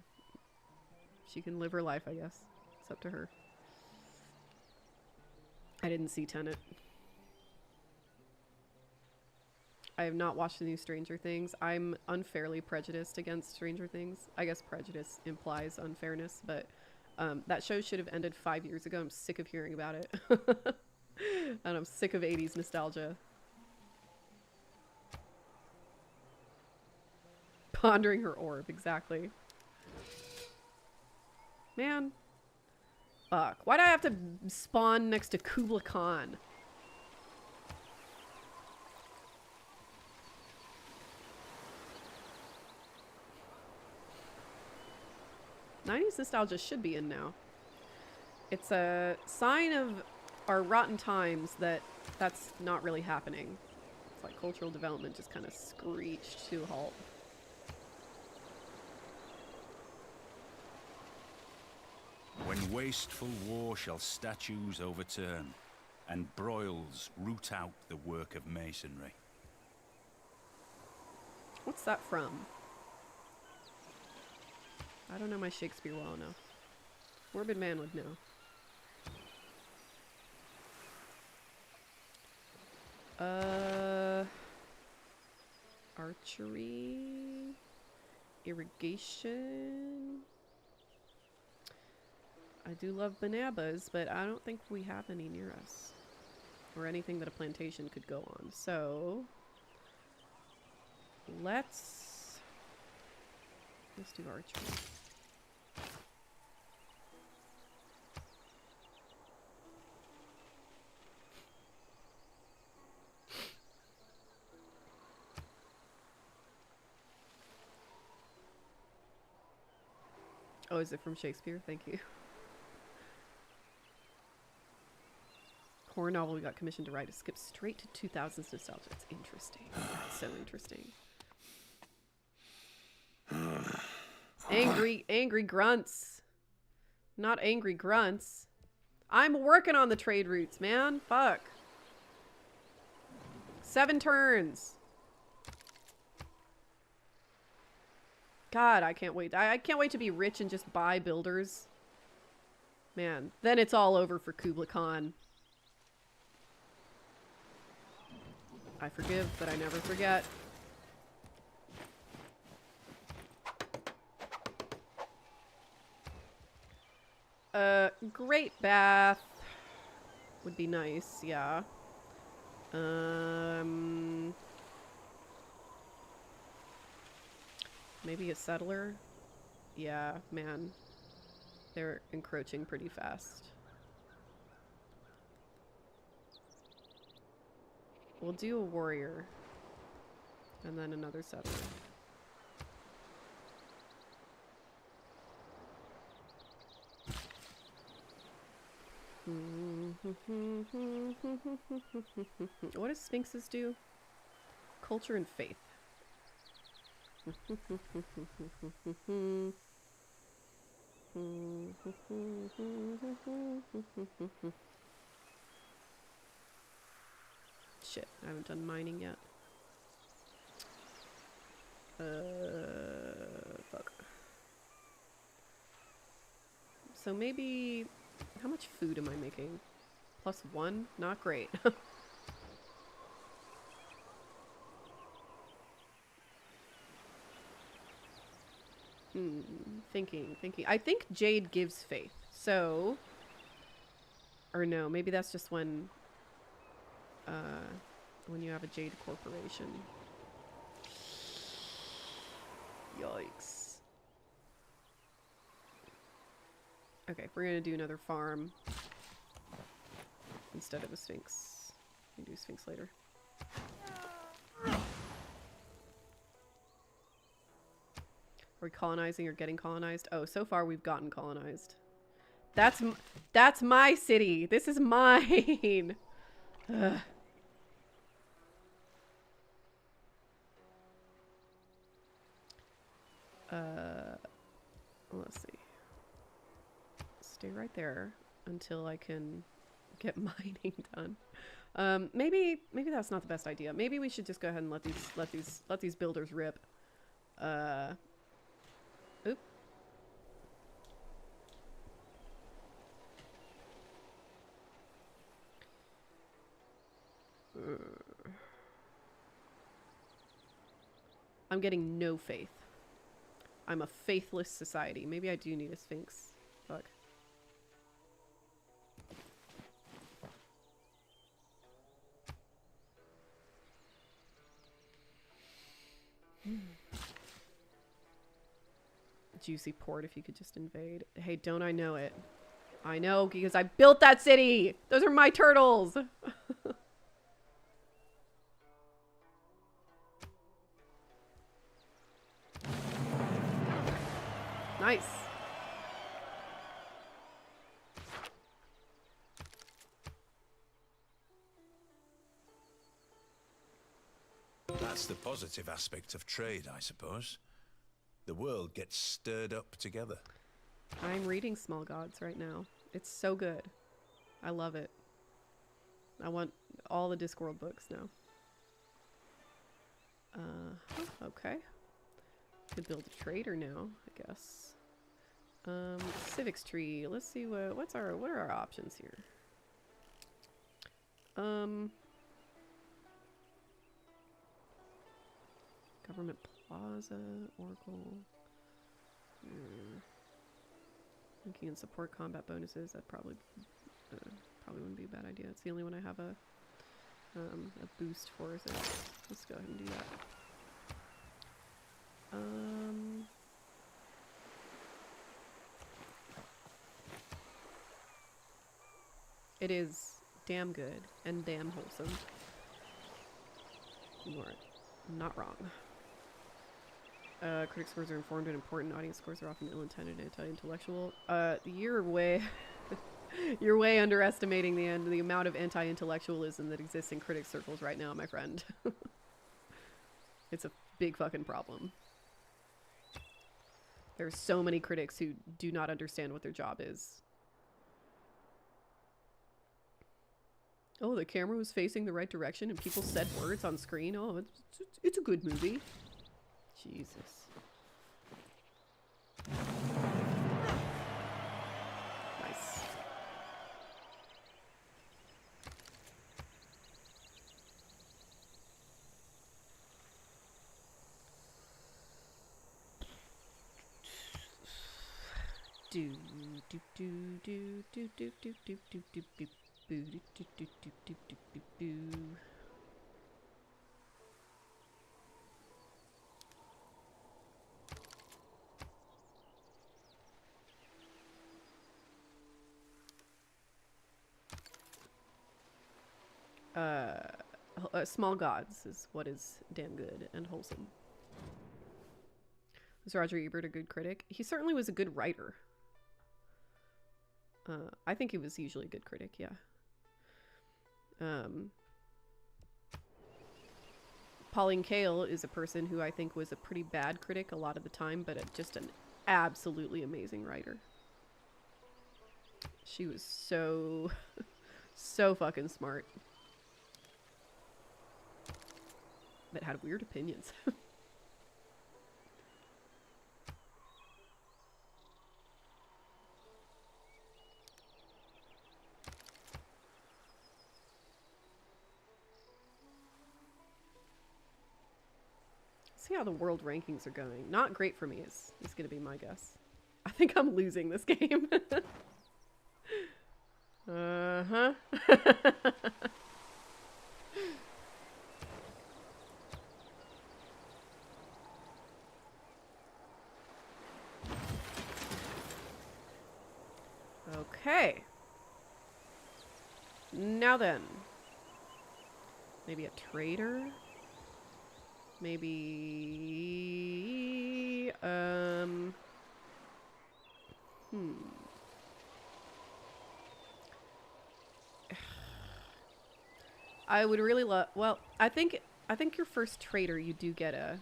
[SPEAKER 1] She can live her life, I guess. It's up to her. I didn't see Tenet. I have not watched the new Stranger Things. I'm unfairly prejudiced against Stranger Things. I guess prejudice implies unfairness, but that show should have ended 5 years ago. I'm sick of hearing about it. And I'm sick of 80s nostalgia. Pondering her orb, exactly. Man. Fuck. Why'd I have to spawn next to Kubla Khan? '90s nostalgia should be in now. It's a sign of our rotten times that that's not really happening. It's like cultural development just kind of screeched to a halt.
[SPEAKER 3] When wasteful war shall statues overturn, and broils root out the work of masonry.
[SPEAKER 1] What's that from? I don't know my Shakespeare well enough. Morbid Man would know. Archery, irrigation. I do love banabas, but I don't think we have any near us. Or anything that a plantation could go on. So let's do archery. Oh, is it from Shakespeare? Thank you. Horror novel we got commissioned to write. It skips straight to 2000s nostalgia. It's interesting. It's so interesting. Angry grunts. Not angry grunts. I'm working on the trade routes, man. Fuck. 7 turns. God, I can't wait. I can't wait to be rich and just buy builders. Man, then it's all over for Kubla Khan. I forgive, but I never forget. Great bath would be nice, yeah. Maybe a settler? Yeah, man. They're encroaching pretty fast. We'll do a warrior. And then another settler. What do sphinxes do? Culture and faith. Shit, I haven't done mining yet. Fuck. So maybe... How much food am I making? +1? Not great. Thinking. I think jade gives faith. So... Or no, maybe that's just when you have a jade corporation. Yikes. Okay, we're gonna do another farm instead of a sphinx. We can do sphinx later. Are we colonizing or getting colonized? Oh, so far we've gotten colonized. That's my city. This is mine. Ugh. Let's see. Stay right there until I can get mining done. Maybe that's not the best idea. Maybe we should just go ahead and let these builders rip. Oop. I'm getting no faith. I'm a faithless society. Maybe I do need a sphinx. Fuck. Juicy port if you could just invade. Hey, don't I know it? I know because I built that city! Those are my turtles! Nice.
[SPEAKER 3] That's the positive aspect of trade, I suppose. The world gets stirred up together.
[SPEAKER 1] I'm reading Small Gods right now. It's so good. I love it. I want all the Discworld books now. Okay. Could build a trader now, I guess. Civics tree. Let's see what are our options here. Government Plaza, Oracle. Thinking and support combat bonuses. That probably wouldn't be a bad idea. It's the only one I have a boost for. So let's go ahead and do that. It is damn good and damn wholesome. You are not wrong. Critic scores are informed and important. Audience scores are often ill-intended and anti-intellectual. You're way you're way underestimating the amount of anti-intellectualism that exists in critic circles right now, my friend. It's a big fucking problem. There's so many critics who do not understand what their job is. Oh, the camera was facing the right direction and people said words on screen. Oh, it's a good movie. Jesus. Nice. Do do do do do do do do do do do do do do do do do do. Small Gods is what is damn good and wholesome. Was Roger Ebert a good critic? He certainly was a good writer. I think he was usually a good critic, yeah. Pauline Kael is a person who I think was a pretty bad critic a lot of the time, but just an absolutely amazing writer. She was so, so fucking smart. But had weird opinions. See how the world rankings are going. Not great for me is going to be my guess. I think I'm losing this game. Uh-huh. Okay. Now then. Maybe a trader? Maybe... I would really love... Well, I think your first trader, you do get an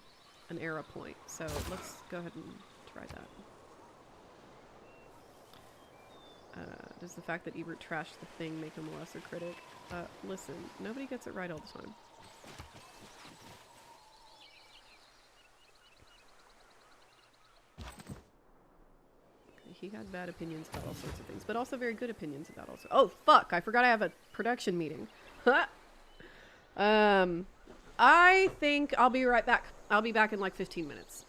[SPEAKER 1] era point. So let's go ahead and try that. Does the fact that Ebert trashed the thing make him a lesser critic? Listen, nobody gets it right all the time. He had bad opinions about all sorts of things, but also very good opinions about all sorts. Oh, fuck! I forgot I have a production meeting. I think I'll be right back. I'll be back in like 15 minutes.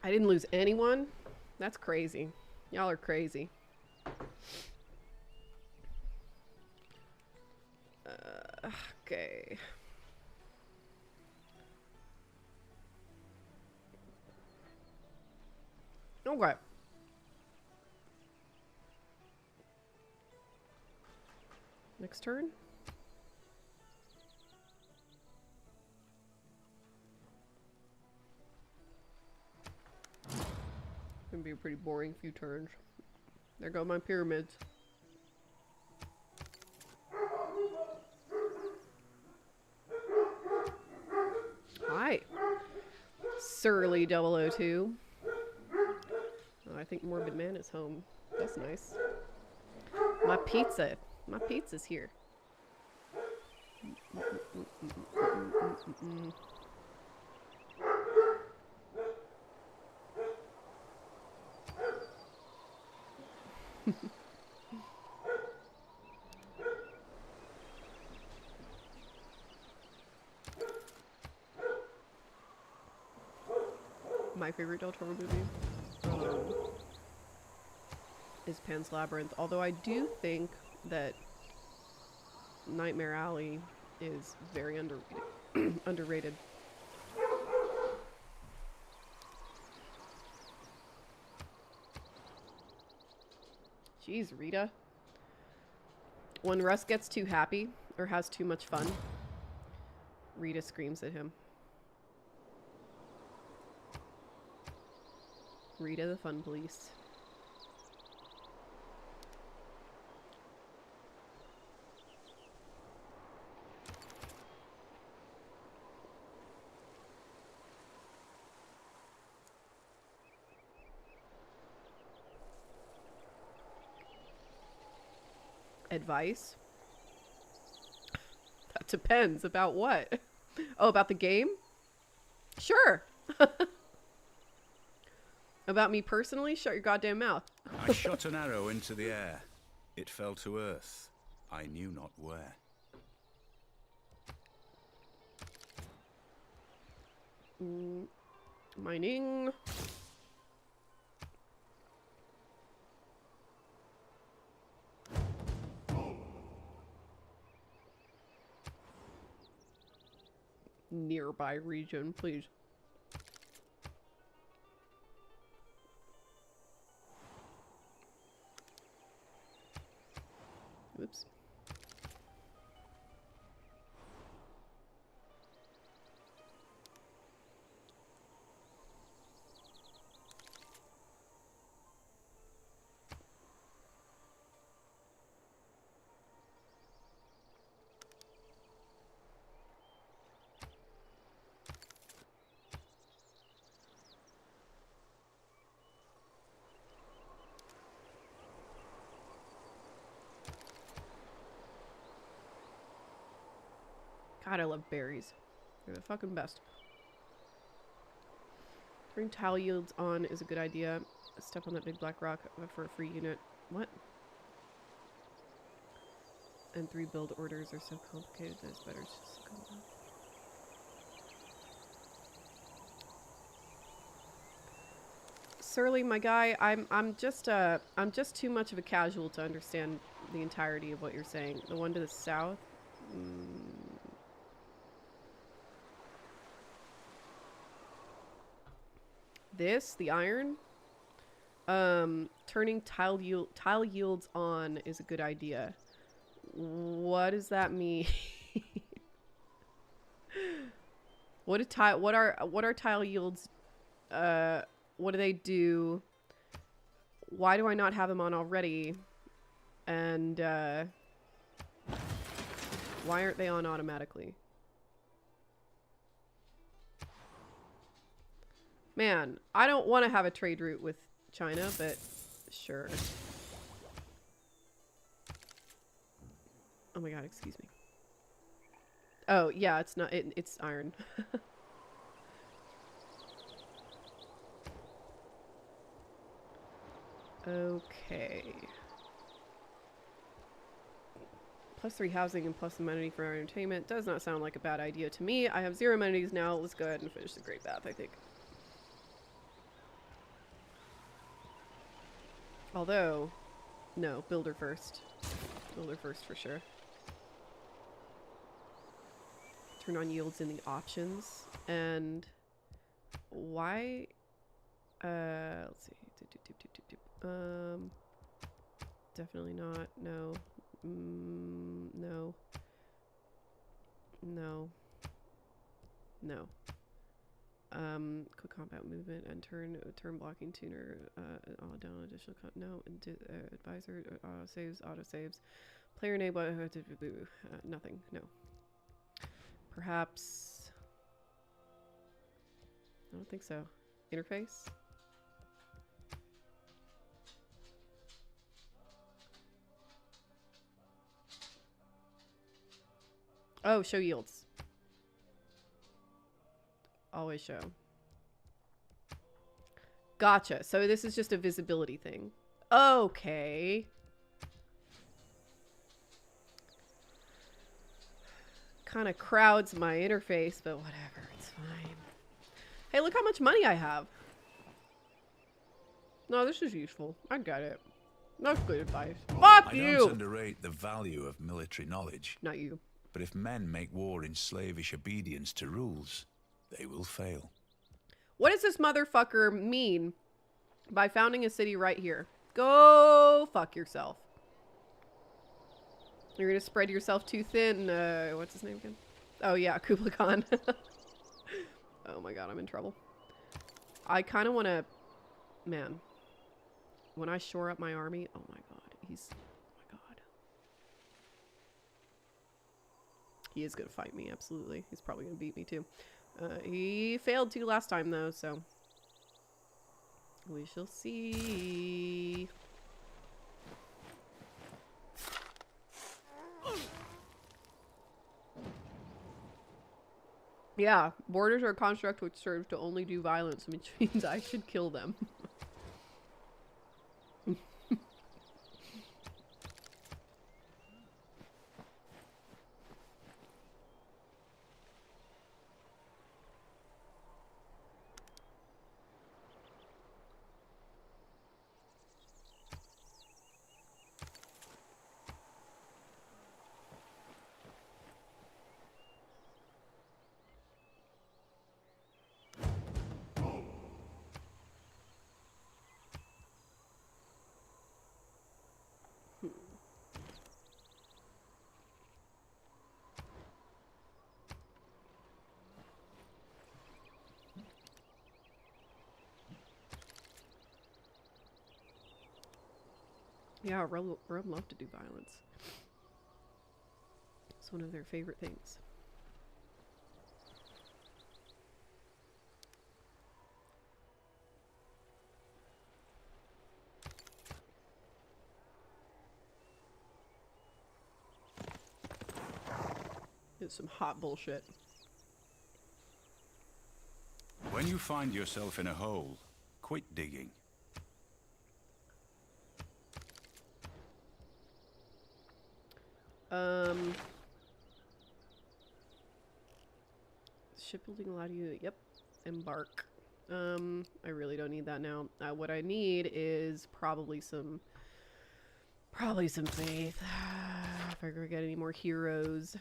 [SPEAKER 1] I didn't lose anyone? That's crazy. Y'all are crazy. Okay. Okay. Next turn. Gonna be a pretty boring few turns. There go my pyramids. Hi. Surly 002. Oh, I think Morbid Man is home. That's nice. My pizza. My pizza's here. My favorite Del Toro movie is Pan's Labyrinth, although I do think that Nightmare Alley is very underrated. Underrated. Jeez, Rita. When Russ gets too happy or has too much fun, Rita screams at him. Rita the Fun Police. Advice? That depends. About what? Oh, about the game? Sure. About me personally? Shut your goddamn mouth.
[SPEAKER 3] I shot an arrow into the air. It fell to earth. I knew not where.
[SPEAKER 1] Mining. Nearby region, please. Oops. God, I love berries. They're the fucking best. Turning tile yields on is a good idea. Step on that big black rock for a free unit. What? And 3 build orders are so complicated that it's better just to come down. Surly, my guy, I'm just too much of a casual to understand the entirety of what you're saying. The one to the south? This, the iron, turning tile yields on is a good idea. What does that mean? What are tile yields? What do they do? Why do I not have them on already? And why aren't they on automatically? Man, I don't want to have a trade route with China, but sure. Oh my god, excuse me. Oh, yeah, it's not, it's iron. Okay. +3 housing and plus amenity for our entertainment does not sound like a bad idea to me. I have 0 amenities now. Let's go ahead and finish the Great Bath, I think. Although, no, builder first. Builder first for sure. Turn on yields in the options. And why? Let's see. Definitely not. No. No. No. No. Quick combat movement and turn blocking tuner. Down additional no. Advisor auto saves. Player enable. Nothing. No. Perhaps. I don't think so. Interface. Oh, show yields. Always show. Gotcha. So this is just a visibility thing. Okay. Kind of crowds my interface, but whatever. It's fine. Hey, look how much money I have. No, this is useful. I get it. That's good advice. Fuck you!
[SPEAKER 3] I don't underrate the value of military knowledge.
[SPEAKER 1] Not you.
[SPEAKER 3] But if men make war in slavish obedience to rules, they will fail.
[SPEAKER 1] What does this motherfucker mean by founding a city right here? Go fuck yourself. You're gonna spread yourself too thin. What's his name again? Oh yeah, Kublai Khan. Oh my god, I'm in trouble. I kind of want to... Man. When I shore up my army... Oh my god, he's... Oh my god. He is gonna fight me, absolutely. He's probably gonna beat me too. He failed to last time though, so... We shall see... Yeah, borders are a construct which serves to only do violence, which means I should kill them. Yeah, Rome love to do violence. It's one of their favorite things. It's some hot bullshit.
[SPEAKER 3] When you find yourself in a hole, quit digging.
[SPEAKER 1] Shipbuilding allowed you, yep, embark. I really don't need that now. What I need is probably some faith. If I ever get any more heroes.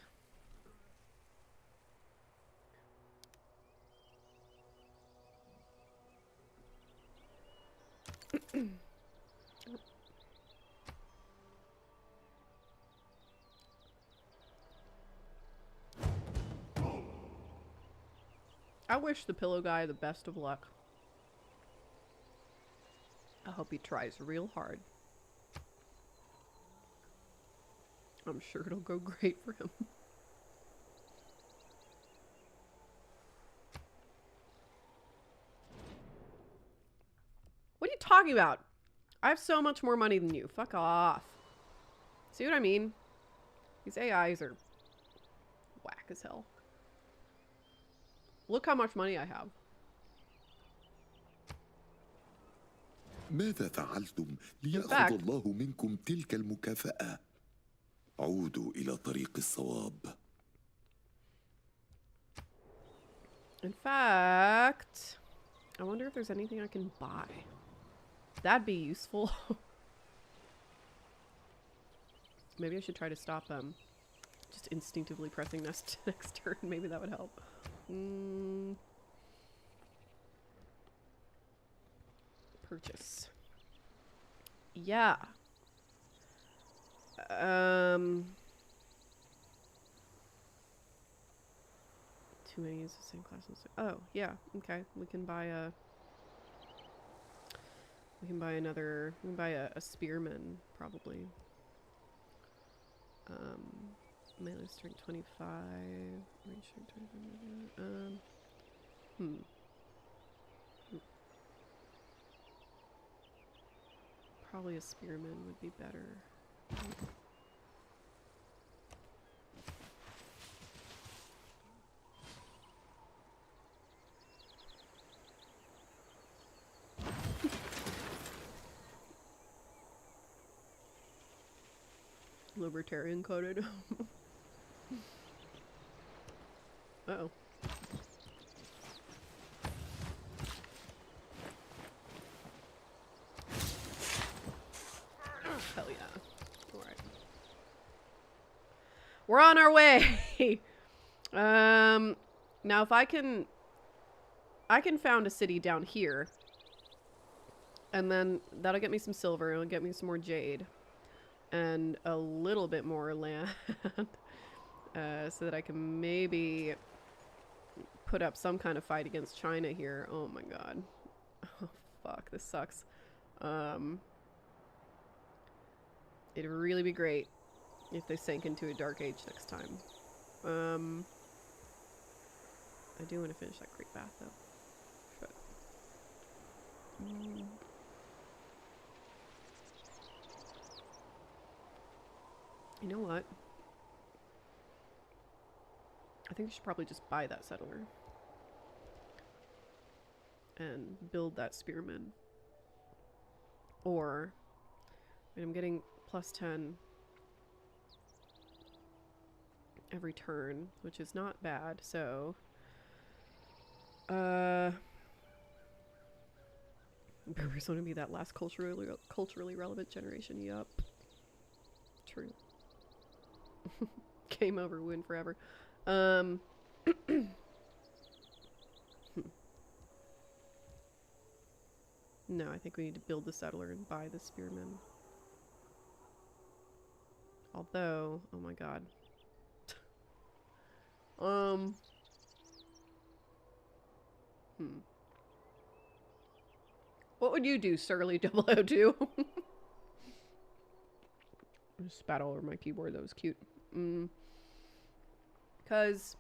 [SPEAKER 1] I wish the pillow guy the best of luck. I hope he tries real hard. I'm sure it'll go great for him. What are you talking about? I have so much more money than you. Fuck off. See what I mean? These AIs are whack as hell. Look how much money I have.
[SPEAKER 6] ماذا فعلتم ليأخذ الله منكم تلك المكافأة؟ عودوا إلى طريق الصواب.
[SPEAKER 1] In fact, I wonder if there's anything I can buy. That'd be useful. Maybe I should try to stop just instinctively pressing next turn. Maybe that would help. Purchase. Yeah. Too many use the same classes. Oh, yeah. Okay. We can buy a another, we can buy a spearman, probably. Melee strength 25, range strength 25, Probably a spearman would be better. Libertarian coded. Uh-oh. Hell yeah. Alright. We're on our way! Now if I can found a city down here. And then that'll get me some silver, it'll get me some more jade. And a little bit more land. So that I can maybe put up some kind of fight against China here. Oh my god. Oh fuck, this sucks. It'd really be great if they sank into a dark age next time. I do want to finish that Great Bath though. But, you know what? I think I should probably just buy that settler. And build that spearman. Or, I'm getting +10 every turn, which is not bad, so... Boomers want to be that last culturally relevant generation, yup. True. Game over, win forever. No, I think we need to build the settler and buy the spearman. Although, oh my god. What would you do, Surly 002? I just spat all over my keyboard, that was cute. Because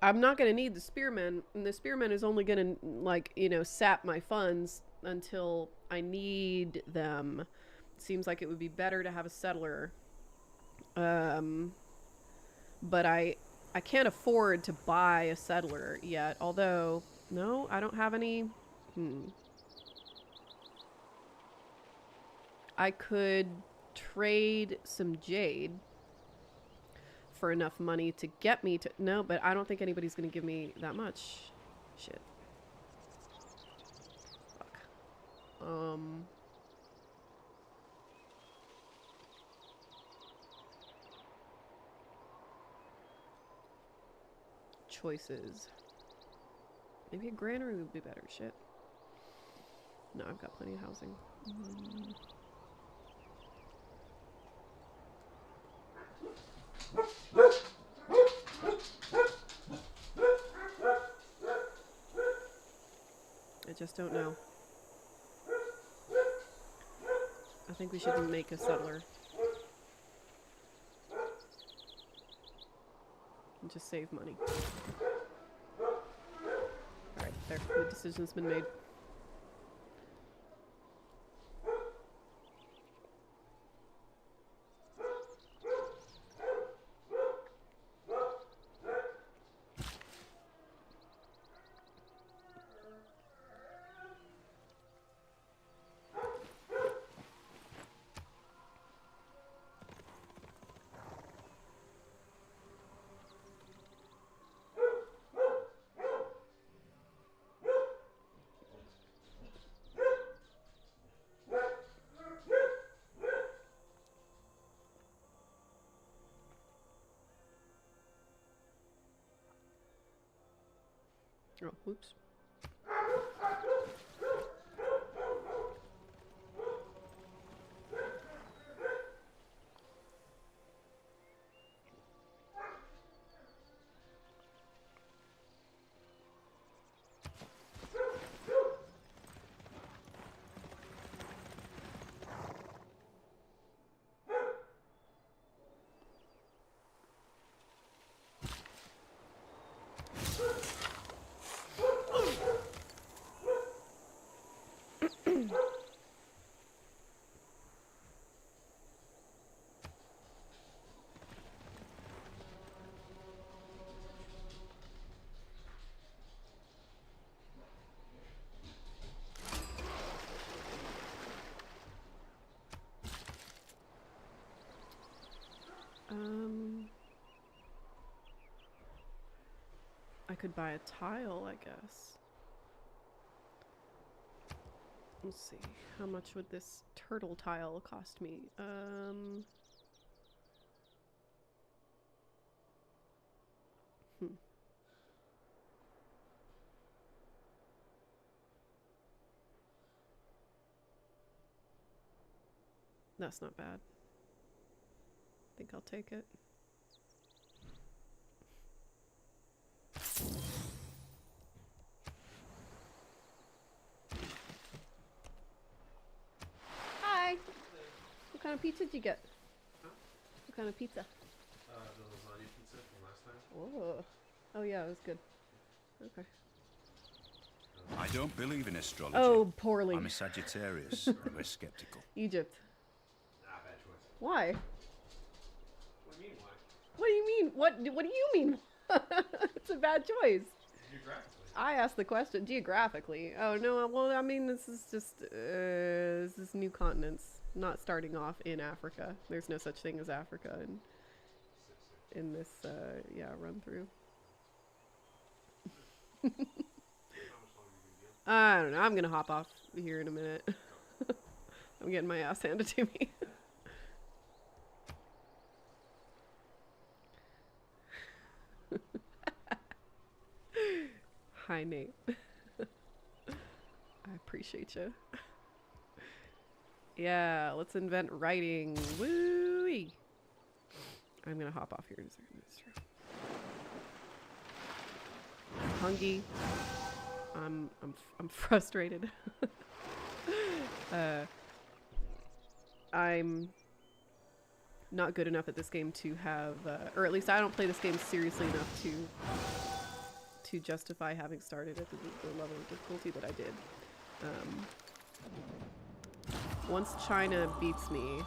[SPEAKER 1] I'm not going to need the spearmen, and the spearmen is only going to, like, you know, sap my funds until I need them. It seems like it would be better to have a settler. But I can't afford to buy a settler yet, although, no, I don't have any. I could trade some jade for enough money to get me to... No, but I don't think anybody's going to give me that much. Shit. Fuck. Choices. Maybe a granary would be better. Shit. No, I've got plenty of housing. I just don't know. I think we should make a settler. And just save money. Alright, there. The decision's been made. Oh, whoops. I could buy a tile, I guess. Let's see. How much would this turtle tile cost me? That's not bad. I think I'll take it. Hi! What kind of pizza did you get?
[SPEAKER 8] Huh?
[SPEAKER 1] What kind of pizza?
[SPEAKER 8] The lasagna pizza from last time.
[SPEAKER 1] Whoa. Oh yeah, it was good. Okay.
[SPEAKER 3] I don't believe in astrology.
[SPEAKER 1] Oh, poorly.
[SPEAKER 3] I'm a Sagittarius, and we're skeptical.
[SPEAKER 1] Egypt.
[SPEAKER 8] Ah, bad choice.
[SPEAKER 1] Why?
[SPEAKER 8] What do you mean, why?
[SPEAKER 1] What do you mean? What do you mean? It's a bad choice.
[SPEAKER 8] Geographically.
[SPEAKER 1] I asked the question geographically. Oh no, well I mean this is just this is new continents, not starting off in Africa. There's no such thing as Africa in this yeah, run through.
[SPEAKER 8] How much longer are you gonna be?
[SPEAKER 1] I don't know. I'm gonna hop off here in a minute. I'm getting my ass handed to me. Hi, Nate. I appreciate you. Yeah, let's invent writing. Woo-wee. I'm gonna hop off here in a second. That's true. I'm hungry. I'm frustrated. I'm not good enough at this game to have, or at least I don't play this game seriously enough to justify having started at the level of difficulty that I did. Once China beats me,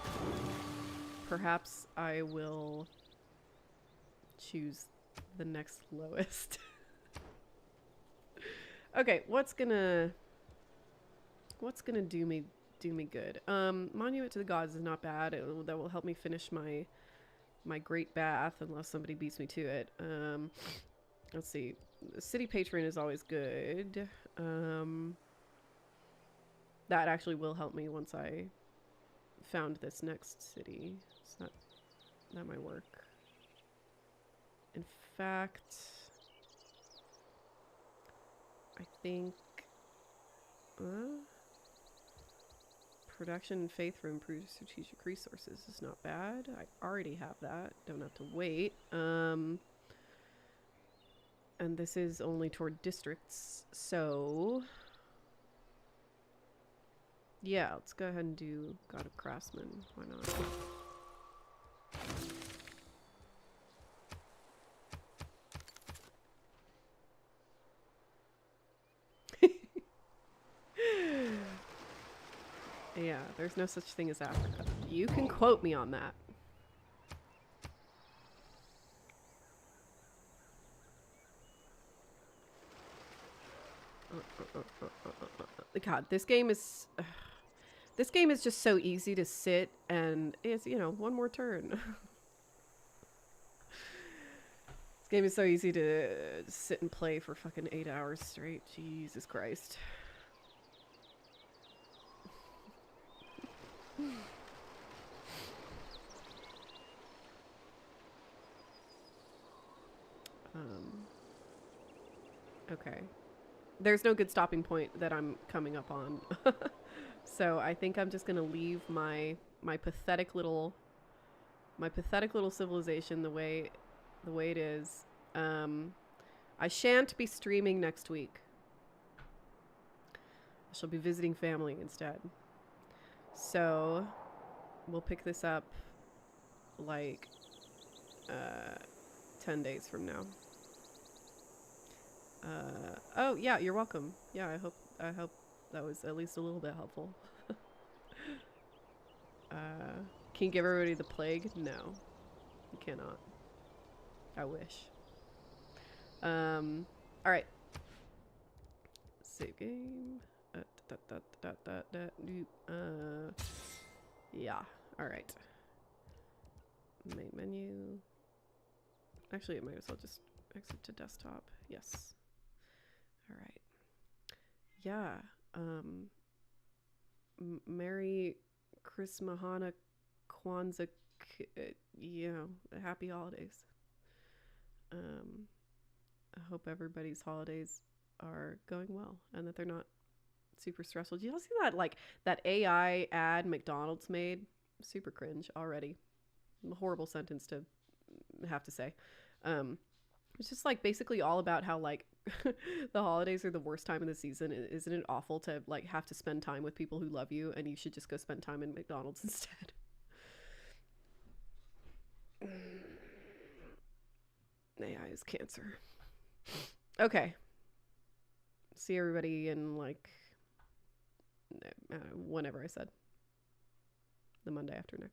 [SPEAKER 1] perhaps I will choose the next lowest. Okay, what's gonna do me good? Monument to the Gods is not bad. That will help me finish my great bath unless somebody beats me to it. Let's see. City Patron is always good. That actually will help me once I found this next city. So that might work. In fact, I think production and faith for improved strategic resources is not bad. I already have that. Don't have to wait. And this is only toward districts, so yeah, let's go ahead and do God of Craftsmen. Why not? Yeah, there's no such thing as Africa. You can quote me on that. God, this game is just so easy to sit and it's, you know, one more turn. This game is so easy to sit and play for fucking 8 hours straight. Jesus Christ. Okay. There's no good stopping point that I'm coming up on. So I think I'm just gonna leave my pathetic little civilization the way it is. I shan't be streaming next week. I shall be visiting family instead. So we'll pick this up like 10 days from now. Oh yeah, you're welcome. Yeah, I hope that was at least a little bit helpful. Can you give everybody the plague? No, you cannot. I wish. All right. Save game. Yeah. All right. Main menu. Actually, I might as well just exit to desktop. Yes. All right. Yeah. Merry Christmas, Kwanzaa, happy holidays. I hope everybody's holidays are going well and that they're not super stressful. Did you all see that AI ad McDonald's made? Super cringe already. A horrible sentence to have to say. It's just like basically all about how like the holidays are the worst time of the season. Isn't it awful to like have to spend time with people who love you, and you should just go spend time in McDonald's instead? AI is cancer. Okay. See everybody in like whenever I said. The Monday after next.